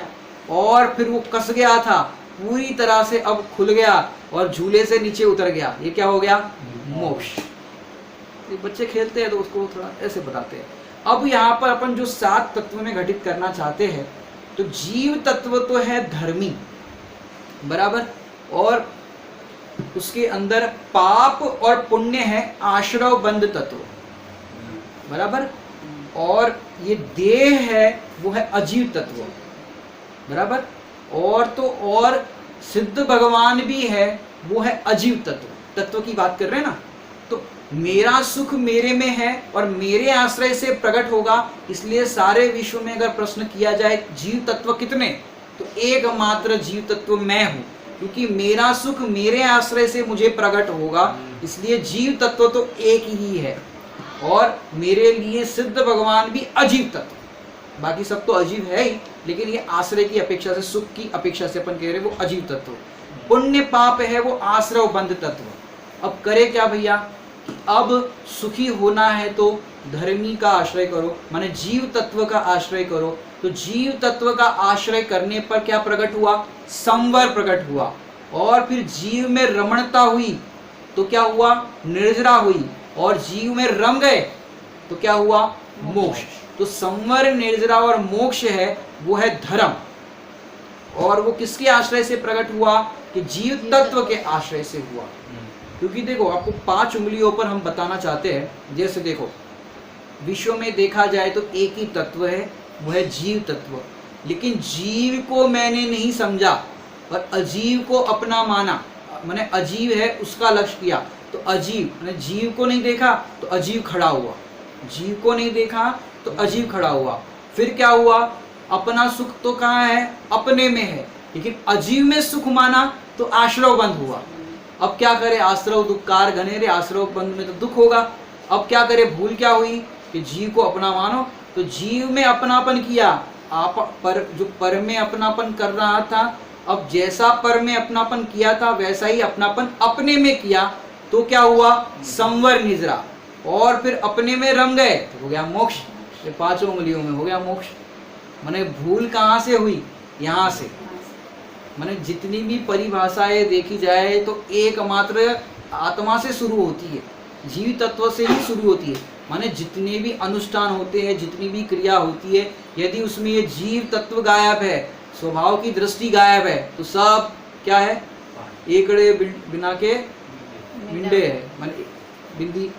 और फिर वो कस गया था पूरी तरह से, अब खुल गया और झूले से नीचे उतर गया, ये क्या हो गया, मोक्ष। ये बच्चे खेलते हैं तो उसको थोड़ा ऐसे बताते हैं। अब यहाँ पर अपन जो 7 तत्व में घटित करना चाहते हैं, तो जीव तत्व तो है धर्मी, बराबर, और उसके अंदर पाप और पुण्य है आश्रव बंध तत्व, बराबर, और ये देह है वो है अजीव तत्व, बराबर, और तो और सिद्ध भगवान भी है वो है अजीव तत्व की बात कर रहे हैं ना। तो मेरा सुख मेरे में है और मेरे आश्रय से प्रकट होगा, इसलिए सारे विश्व में अगर प्रश्न किया जाए जीव तत्व कितने, तो एकमात्र जीव तत्व मैं हूँ, क्योंकि मेरा सुख मेरे आश्रय से मुझे प्रकट होगा, इसलिए जीव तत्व तो एक ही है। और मेरे लिए सिद्ध भगवान भी अजीव तत्व, बाकी सब तो अजीब है ही, लेकिन ये आश्रय की अपेक्षा से, सुख की अपेक्षा से अपन कह रहे हैं वो अजीव तत्व। पुण्य पाप है वो आश्रय बंध तत्व। अब करे क्या भैया, अब सुखी होना है तो धर्मी का आश्रय करो, माने जीव तत्व का आश्रय करो। तो जीव तत्व का आश्रय करने पर क्या प्रकट हुआ, संवर प्रकट हुआ, और फिर जीव में रमणता हुई तो क्या हुआ, निर्जरा हुई, और जीव में रम गए तो क्या हुआ, मोक्ष। तो संवर, निर्जरा और मोक्ष है वो है धर्म, और वो किसके आश्रय से प्रकट हुआ, कि जीव तत्व के आश्रय से हुआ। क्योंकि देखो आपको 5 उंगलियों पर हम बताना चाहते हैं, जैसे देखो विश्व में देखा जाए तो एक ही तत्व है वो है जीव तत्व, लेकिन जीव को मैंने नहीं समझा और अजीव को अपना माना, मैंने अजीव है उसका लक्ष्य किया, तो अजीव, मैंने जीव को नहीं देखा तो अजीव खड़ा हुआ, जीव को नहीं देखा तो अजीव खड़ा हुआ। फिर क्या हुआ, अपना सुख तो कहाँ है, अपने में है, लेकिन अजीव में सुख माना तो आश्रव बंध हुआ। अब क्या करे, आश्रव दुखकार घनेरे, आश्रव बंध में तो दुख होगा। अब क्या करे, भूल क्या हुई कि जीव को अपना मानो, तो जीव में अपनापन किया, आप पर जो पर में अपनापन कर रहा था, अब जैसा पर में अपनापन किया था वैसा ही अपनापन अपने में किया, तो क्या हुआ, संवर निजरा, और फिर अपने में रम गए तो हो गया मोक्ष। ये 5 उंगलियों में हो गया मोक्ष। माने भूल कहाँ से हुई, यहाँ से। माने जितनी भी परिभाषाएं देखी जाए तो एकमात्र आत्मा से शुरू होती है, जीव तत्व से ही शुरू होती है। माने जितने भी अनुष्ठान होते हैं, जितनी भी क्रिया होती है, यदि उसमें ये जीव तत्व गायब है, स्वभाव की दृष्टि गायब है, तो सब क्या है, एकड़े बिना के बिंडे है, माने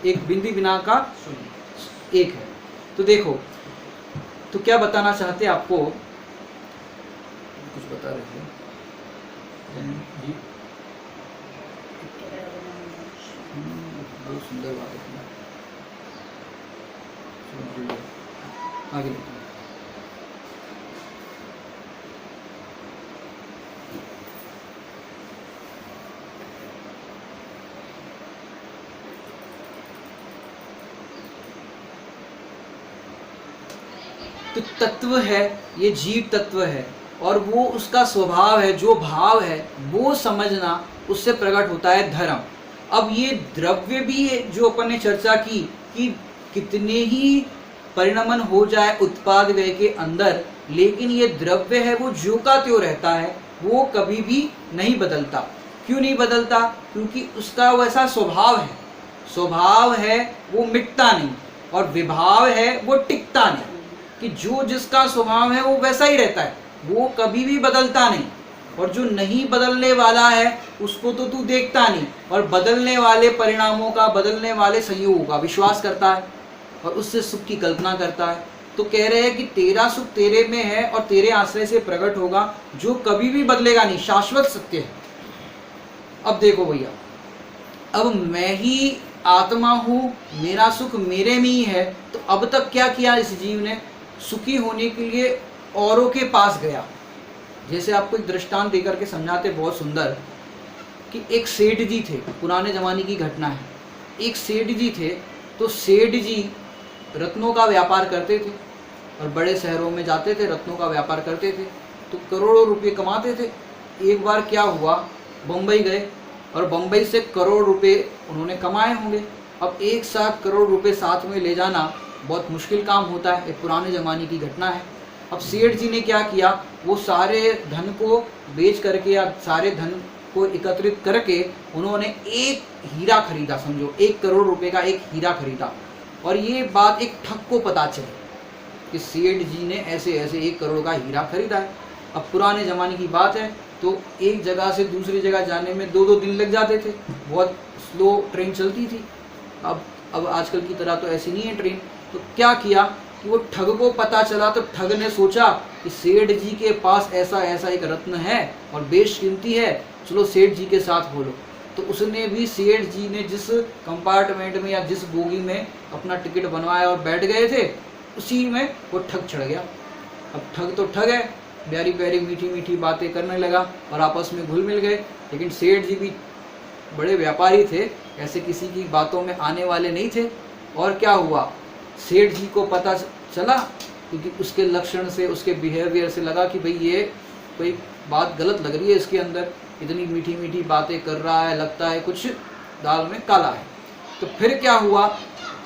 एक बिंदी बिना का एक है। तो देखो, तो क्या बताना चाहते हैं आपको, कुछ बता रहे थे जी, बहुत सुंदर बात है, आगे बताओ। तो तत्व है, ये जीव तत्व है, और वो उसका स्वभाव है, जो भाव है वो समझना, उससे प्रकट होता है धर्म। अब ये द्रव्य भी जो अपन ने चर्चा की कि कितने ही परिणमन हो जाए उत्पाद व्यय के अंदर, लेकिन ये द्रव्य है वो ज्यों का त्यों रहता है, वो कभी भी नहीं बदलता। क्यों नहीं बदलता, क्योंकि उसका वैसा स्वभाव है, स्वभाव है वो मिटता नहीं, और विभाव है वो टिकता नहीं, कि जो जिसका स्वभाव है वो वैसा ही रहता है, वो कभी भी बदलता नहीं। और जो नहीं बदलने वाला है उसको तो तू देखता नहीं, और बदलने वाले परिणामों का, बदलने वाले संयोगों का विश्वास करता है और उससे सुख की कल्पना करता है। तो कह रहे हैं कि तेरा सुख तेरे में है और तेरे आश्रय से प्रकट होगा, जो कभी भी बदलेगा नहीं, शाश्वत सत्य है। अब देखो भैया, अब मैं ही आत्मा हूँ, मेरा सुख मेरे में ही है, तो अब तक क्या किया इस जीव ने, सुखी होने के लिए औरों के पास गया। जैसे आपको एक दृष्टांत देकर के समझाते बहुत सुंदर, कि एक सेठ जी थे, पुराने ज़माने की घटना है। एक सेठ जी थे, तो सेठ जी रत्नों का व्यापार करते थे और बड़े शहरों में जाते थे, रत्नों का व्यापार करते थे, तो करोड़ों रुपए कमाते थे। एक बार क्या हुआ, बम्बई गए और बम्बई से करोड़ रुपए उन्होंने कमाए होंगे। अब एक साथ करोड़ रुपए साथ में ले जाना बहुत मुश्किल काम होता है, एक पुराने ज़माने की घटना है। अब सेठ जी ने क्या किया, वो सारे धन को बेच करके या सारे धन को एकत्रित करके उन्होंने एक हीरा खरीदा, समझो 1 करोड़ रुपए का एक हीरा खरीदा। और ये बात एक ठग को पता चली कि सेठ जी ने ऐसे ऐसे 1 करोड़ का हीरा खरीदा है। अब पुराने ज़माने की बात है, तो एक जगह से दूसरी जगह जाने में 2-2 दिन लग जाते थे, बहुत स्लो ट्रेन चलती थी। अब आजकल की तरह तो ऐसी नहीं है ट्रेन। तो क्या किया कि वो ठग को पता चला, तो ठग ने सोचा कि सेठ जी के पास ऐसा ऐसा एक रत्न है और बेशकीमती है, चलो सेठ जी के साथ बोलो। तो उसने भी, सेठ जी ने जिस कंपार्टमेंट में या जिस बोगी में अपना टिकट बनवाया और बैठ गए थे, उसी में वो ठग चढ़ गया। अब ठग तो ठग है, प्यारी प्यारी मीठी मीठी बातें करने लगा और आपस में घुल मिल गए। लेकिन सेठ जी भी बड़े व्यापारी थे, ऐसे किसी की बातों में आने वाले नहीं थे। और क्या हुआ, सेठ जी को पता चला, क्योंकि उसके लक्षण से, उसके बिहेवियर से लगा कि भाई ये कोई बात गलत लग रही है इसके अंदर, इतनी मीठी मीठी बातें कर रहा है, लगता है कुछ दाल में काला है। तो फिर क्या हुआ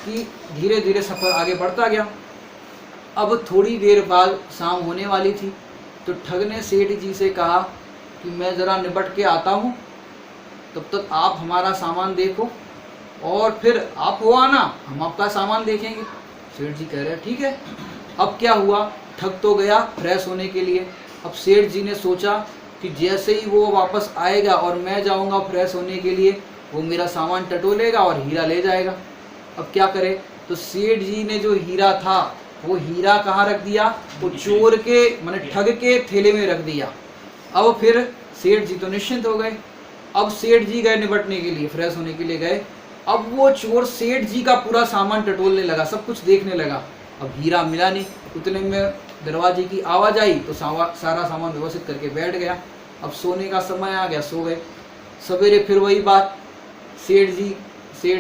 कि धीरे धीरे सफ़र आगे बढ़ता गया। अब थोड़ी देर बाद शाम होने वाली थी, तो ठग ने सेठ जी से कहा कि मैं ज़रा निपट के आता हूँ, तब तक आप हमारा सामान देखो और फिर आप हो आना, हम आपका सामान देखेंगे। सेठ जी कह रहे हैं ठीक है। अब क्या हुआ, ठग तो गया फ्रेश होने के लिए। अब सेठ जी ने सोचा कि जैसे ही वो वापस आएगा और मैं जाऊंगा फ्रेश होने के लिए, वो मेरा सामान टटोलेगा और हीरा ले जाएगा। अब क्या करे, तो सेठ जी ने जो हीरा था, वो हीरा कहाँ रख दिया, वो चोर के, माने ठग के थैले में रख दिया। अब फिर सेठ जी तो निश्चिंत हो गए। अब सेठ जी गए निपटने के लिए, फ्रेश होने के लिए गए। अब वो चोर सेठ जी का पूरा सामान टटोलने लगा, सब कुछ देखने लगा। अब हीरा मिला नहीं। उतने में दरवाजे की आवाज़ आई, तो सारा सामान व्यवस्थित करके बैठ गया। अब सोने का समय आ गया, सो गए। सवेरे फिर वही बात, सेठ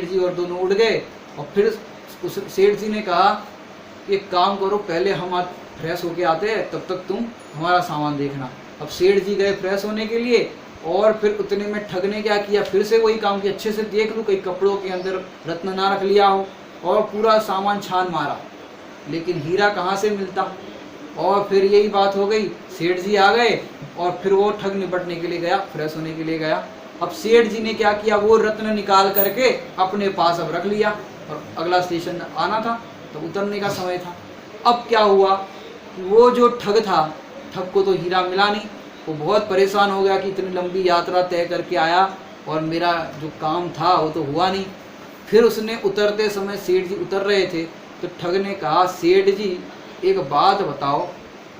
जी और दोनों उठ गए। और फिर उस सेठ जी ने कहा एक काम करो, पहले हम आज फ्रेश होके आते हैं, तब तक तुम हमारा सामान देखना। अब सेठ जी गए फ्रेश होने के लिए, और फिर उतने में ठग ने क्या किया, फिर से वही काम कि अच्छे से देख लूँ कहीं कपड़ों के अंदर रत्न ना रख लिया हो, और पूरा सामान छान मारा, लेकिन हीरा कहाँ से मिलता। और फिर यही बात हो गई, सेठ जी आ गए और फिर वो ठग निपटने के लिए गया, फ्रेश होने के लिए गया। अब सेठ जी ने क्या किया, वो रत्न निकाल करके अपने पास अब रख लिया, और अगला स्टेशन आना था, तो उतरने का समय था। अब क्या हुआ, वो जो ठग था, ठग को तो हीरा मिला नहीं। वो बहुत परेशान हो गया कि इतनी लंबी यात्रा तय करके आया और मेरा जो काम था वो तो हुआ नहीं। फिर उसने उतरते समय, सेठ जी उतर रहे थे, तो ठग ने कहा सेठ जी एक बात बताओ,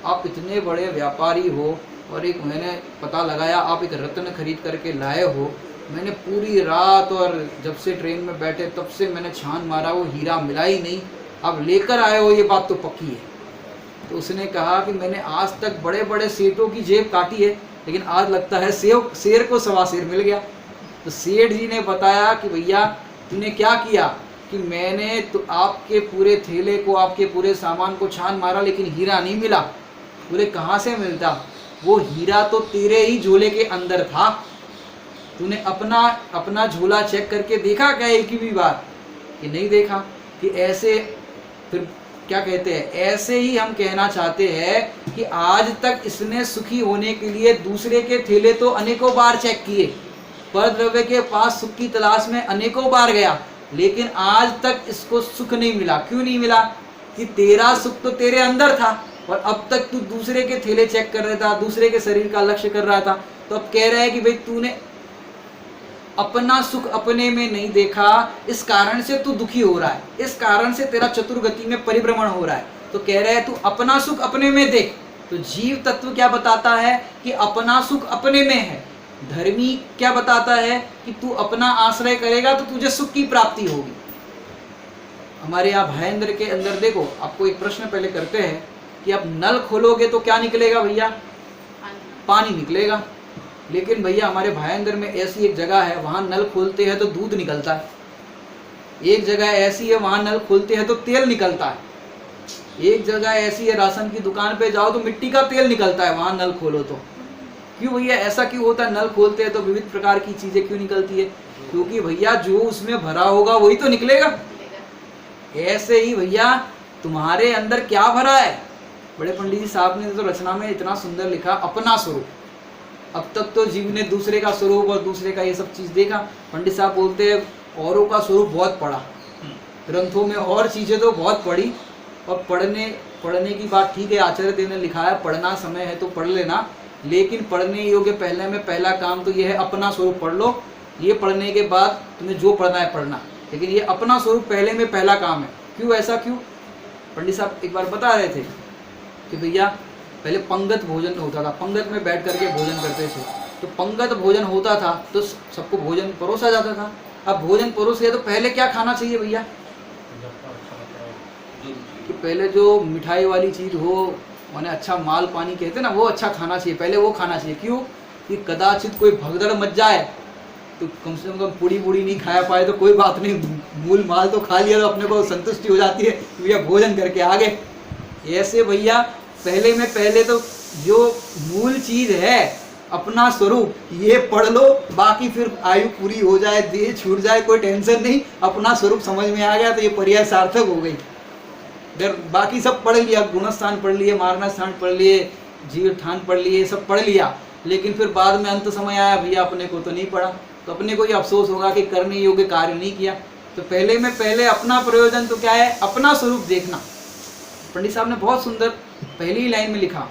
आप इतने बड़े व्यापारी हो और एक मैंने पता लगाया आप एक रत्न खरीद करके लाए हो, मैंने पूरी रात और जब से ट्रेन में बैठे तब से मैंने छान मारा, वो हीरा मिला ही नहीं, आप लेकर आए हो, ये बात तो पक्की है। तो उसने कहा कि मैंने आज तक बड़े बड़े सेठों की जेब काटी है, लेकिन आज लगता है शेर को सवा शेर मिल गया। तो सेठ जी ने बताया कि भैया तूने क्या किया कि मैंने तो आपके पूरे थैले को, आपके पूरे सामान को छान मारा, लेकिन हीरा नहीं मिला। बोले कहाँ से मिलता, वो हीरा तो तेरे ही झोले के अंदर था, तूने अपना झोला चेक करके देखा क्या एक भी बार, कि नहीं देखा। कि ऐसे फिर क्या कहते हैं, ऐसे ही हम कहना चाहते हैं कि आज तक इसने सुखी होने के लिए दूसरे के थैले तो अनेकों बार चेक किए, पर द्रव्य के पास सुख की तलाश में अनेकों बार गया, लेकिन आज तक इसको सुख नहीं मिला। क्यों नहीं मिला, कि तेरा सुख तो तेरे अंदर था, और अब तक तू दूसरे के थैले चेक कर रहा था, दूसरे के शरीर का लक्ष्य कर रहा था। तो अब कह रहा है कि भाई तूने अपना सुख अपने में नहीं देखा, इस कारण से तू दुखी हो रहा है, इस कारण से तेरा चतुर्गति में परिभ्रमण हो रहा है। तो कह रहे हैं तू अपना सुख अपने में देख। तो जीव तत्व क्या बताता है कि अपना सुख अपने में है। धर्मी क्या बताता है कि तू अपना आश्रय करेगा तो तुझे सुख की प्राप्ति होगी। हमारे यहाँ भायेंद्र के अंदर देखो, आपको एक प्रश्न पहले करते हैं कि आप नल खोलोगे तो क्या निकलेगा भैया, पानी निकलेगा। लेकिन भैया हमारे भाईंदर में ऐसी एक जगह है, वहाँ नल खोलते हैं तो दूध निकलता है। एक जगह ऐसी है वहाँ नल खोलते हैं तो तेल निकलता है। एक जगह ऐसी है राशन की दुकान पे जाओ तो मिट्टी का तेल निकलता है, वहाँ नल खोलो तो। क्यों भैया ऐसा क्यों होता है? नल खोलते हैं तो विविध प्रकार की चीजें क्यों निकलती है? क्योंकि भैया जो उसमें भरा होगा वही तो निकलेगा। ऐसे ही भैया तुम्हारे अंदर क्या भरा है? बड़े पंडित जी साहब ने तो रचना में इतना सुंदर लिखा, अपना स्वरूप। अब तक तो जीव ने दूसरे का स्वरूप और दूसरे का ये सब चीज देखा। पंडित साहब बोलते हैं औरों का स्वरूप बहुत पढ़ा, ग्रंथों में और चीजें तो बहुत पढ़ी, और पढ़ने की बात ठीक है, आचार्य देव ने लिखा है पढ़ना समय है तो पढ़ लेना, लेकिन पढ़ने योग्य पहले में पहला काम तो ये है अपना स्वरूप पढ़ लो। ये पढ़ने के बाद तुम्हें जो पढ़ना है पढ़ना, लेकिन ये अपना स्वरूप पहले में पहला काम है। क्यों ऐसा क्यों? पंडित साहब एक बार बता रहे थे कि भैया पहले पंगत भोजन होता था, पंगत में बैठ करके भोजन करते थे। तो पंगत भोजन होता था तो सबको भोजन परोसा जाता था। अब भोजन परोस लिया तो पहले क्या खाना चाहिए भैया? कि पहले जो मिठाई वाली चीज हो, माने अच्छा माल पानी कहते ना, वो अच्छा खाना चाहिए, पहले वो खाना चाहिए। क्यों? कि कदाचित कोई भगदड़ मच जाए तो कम से कम पूड़ी बूड़ी नहीं खाया पाए तो कोई बात नहीं, मूल माल तो खा लिया तो अपने को संतुष्टि हो जाती है, भैया भोजन करके आगे। ऐसे भैया पहले में पहले तो जो मूल चीज है अपना स्वरूप ये पढ़ लो, बाकी फिर आयु पूरी हो जाए, देह छूट जाए, कोई टेंशन नहीं, अपना स्वरूप समझ में आ गया तो ये पर्याय सार्थक हो गई। बाकी सब पढ़ लिया, गुणस्थान पढ़ लिए, मारना स्थान पढ़ लिए, जीव ठान पढ़ लिए, सब पढ़ लिया, लेकिन फिर बाद में अंत समय आया भैया अपने को तो नहीं पढ़ा, तो अपने को ये अफसोस होगा कि करने योग्य कार्य नहीं किया। तो पहले में पहले अपना प्रयोजन तो क्या है? अपना स्वरूप देखना। पंडित साहब ने बहुत सुंदर पहली ही लाइन में लिखा,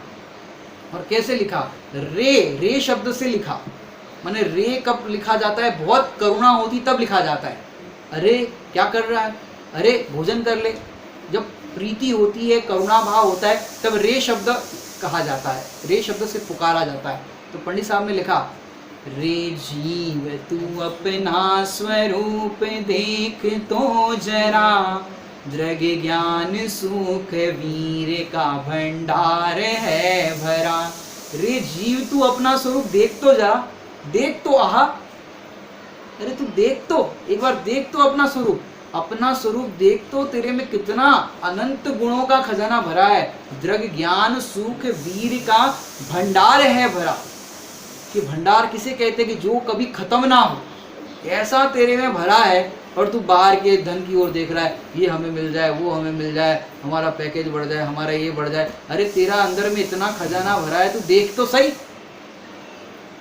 और कैसे लिखा? रे शब्द से लिखा। माने रे कब लिखा जाता है? बहुत करुणा होती तब लिखा जाता है। अरे क्या कर रहा है? अरे भोजन कर ले। जब प्रीति होती है, करुणा भाव होता है, तब रे शब्द कहा जाता है, रे शब्द से पुकारा जाता है। तो पंडित साहब ने लिखा, रे जीव तू अपना स्वरूप देख तो जरा, दृग ज्ञान सुख वीर का भंडार है भरा। रे जीव तू अपना स्वरूप देख तो जा, देख तो आहा, अरे तू देख तो, एक बार देख तो अपना स्वरूप, अपना स्वरूप देख तो, तेरे में कितना अनंत गुणों का खजाना भरा है। दृग ज्ञान सुख वीर का भंडार है भरा। कि भंडार किसे कहते हैं? कि जो कभी खत्म ना हो, ऐसा तेरे में भरा है। और तू बाहर के धन की ओर देख रहा है, ये हमें मिल जाए, वो हमें मिल जाए, हमारा पैकेज बढ़ जाए, हमारा ये बढ़ जाए। अरे तेरा अंदर में इतना खजाना भरा है, तू देख तो सही।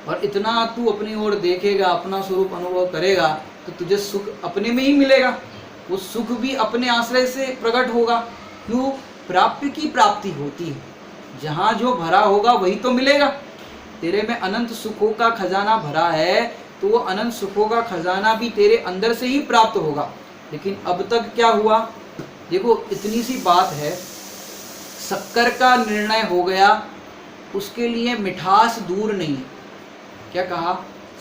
और इतना तू अपनी ओर देखेगा, अपना स्वरूप अनुभव करेगा, तो तुझे सुख अपने में ही मिलेगा। वो सुख भी अपने आश्रय से प्रकट होगा। क्यों? प्राप्य की प्राप्ति होती है, जहाँ जो भरा होगा वही तो मिलेगा। तेरे में अनंत सुखों का खजाना भरा है, तो वो अनंत सुखों का खजाना भी तेरे अंदर से ही प्राप्त होगा। लेकिन अब तक क्या हुआ? देखो इतनी सी बात है, शक्कर का निर्णय हो गया, उसके लिए मिठास दूर नहीं है। क्या कहा?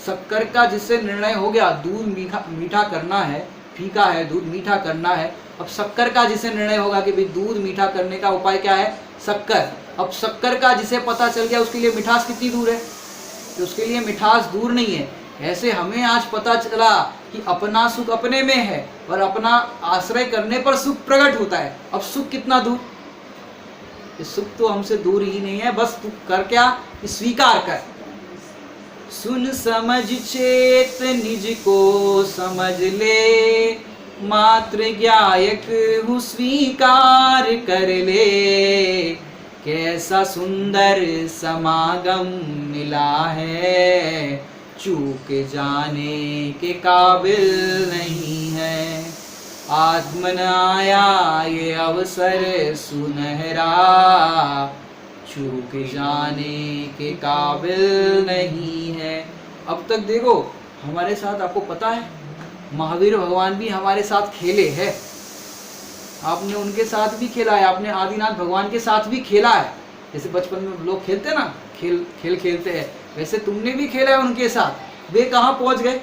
शक्कर का जिससे निर्णय हो गया, दूध मीठा करना है, फीका है दूध, मीठा करना है। अब शक्कर का जिसे निर्णय होगा कि भाई दूध मीठा करने का उपाय क्या है? शक्कर। अब शक्कर का जिसे पता चल गया, उसके लिए मिठास कितनी दूर है? तो उसके लिए मिठास दूर नहीं है। ऐसे हमें आज पता चला कि अपना सुख अपने में है, और अपना आश्रय करने पर सुख प्रकट होता है। अब सुख कितना दूर? इस सुख तो हमसे दूर ही नहीं है। बस तू कर क्या? स्वीकार कर। सुन समझ चेत निज को समझ ले, मात्र ज्ञायक हूँ स्वीकार कर ले। कैसा सुंदर समागम मिला है, चूक जाने के काबिल नहीं है। आत्मन आया ये अवसर सुनहरा, चूक जाने के काबिल नहीं है। अब तक देखो हमारे साथ, आपको पता है महावीर भगवान भी हमारे साथ खेले हैं। आपने उनके साथ भी खेला है, आपने आदिनाथ भगवान के साथ भी खेला है। जैसे बचपन में लोग खेलते हैं ना, खेल खेलते हैं, वैसे तुमने भी खेला है उनके साथ। वे कहाँ पहुँच गए?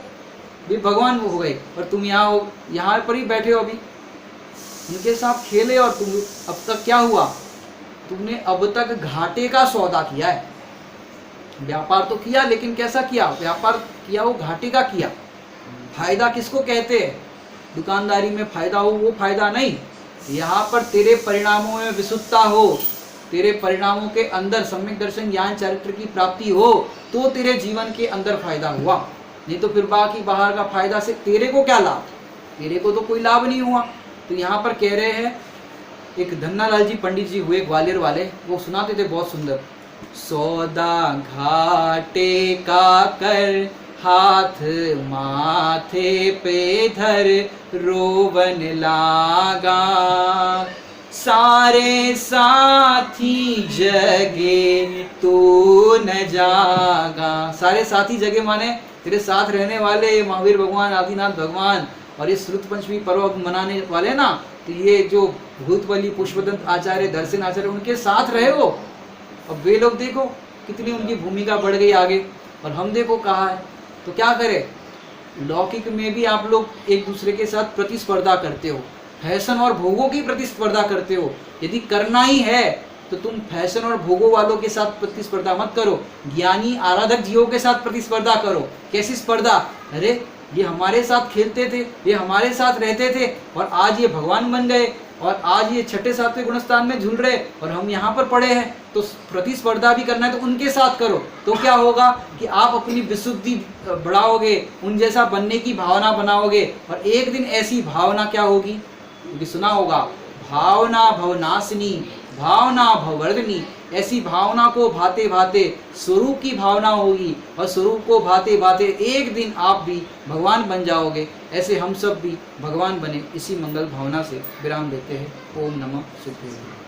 वे भगवान हो गए, और तुम यहाँ पर ही बैठे हो अभी। उनके साथ खेले, और तुम अब तक क्या हुआ? तुमने अब तक घाटे का सौदा किया है। व्यापार तो किया, लेकिन कैसा किया? व्यापार किया वो घाटे का किया। फायदा किसको कहते हैं? दुकानदारी में फायदा हो वो फायदा नहीं, यहाँ पर तेरे परिणामों में विशुद्धता हो, तेरे परिणामों के अंदर सम्यक दर्शन ज्ञान चरित्र की प्राप्ति हो, तो तेरे जीवन के अंदर फायदा हुआ। नहीं तो फिर बाकी बाहर का फायदा से तेरे को क्या लाभ? तेरे को तो कोई लाभ नहीं हुआ। तो यहाँ पर कह रहे हैं, एक धन्नालाल जी पंडित जी हुए ग्वालियर वाले, वो सुनाते थे बहुत सुंदर। सौदा घाटे का कर हाथ माथे पे धर रोवन लागा, सारे साथी जगे तू न जागा। सारे साथी जगे माने तेरे साथ रहने वाले महावीर भगवान, आदिनाथ भगवान, और ये श्रुत पंचमी पर्व मनाने वाले ना, तो ये जो भूतबली पुष्पदंत आचार्य, दर्शन आचार्य, उनके साथ रहे हो। अब वे लोग देखो कितनी उनकी भूमिका बढ़ गई आगे, और हम देखो कहाँ है। तो क्या करें? लौकिक में भी आप लोग एक दूसरे के साथ प्रतिस्पर्धा करते हो, फैशन और भोगों की प्रतिस्पर्धा करते हो। यदि करना ही है तो तुम फैशन और भोगों वालों के साथ प्रतिस्पर्धा मत करो, ज्ञानी आराधक जीवों के साथ प्रतिस्पर्धा करो। कैसी स्पर्धा? अरे ये हमारे साथ खेलते थे, ये हमारे साथ रहते थे, और आज ये भगवान बन गए, और आज ये छठे सातवें गुणस्थान में झूल रहे, और हम यहाँ पर पड़े हैं। तो प्रतिस्पर्धा भी करना है तो उनके साथ करो। तो क्या होगा कि आप अपनी विशुद्धि बढ़ाओगे, उन जैसा बनने की भावना बनाओगे, और एक दिन ऐसी भावना क्या होगी? क्योंकि सुना होगा, भावना भवनाशिनी, भावना भववर्धनी। ऐसी भावना को भाते भाते स्वरूप की भावना होगी, और स्वरूप को भाते भाते एक दिन आप भी भगवान बन जाओगे। ऐसे हम सब भी भगवान बने, इसी मंगल भावना से विराम देते हैं। ओम नमः शिवाय।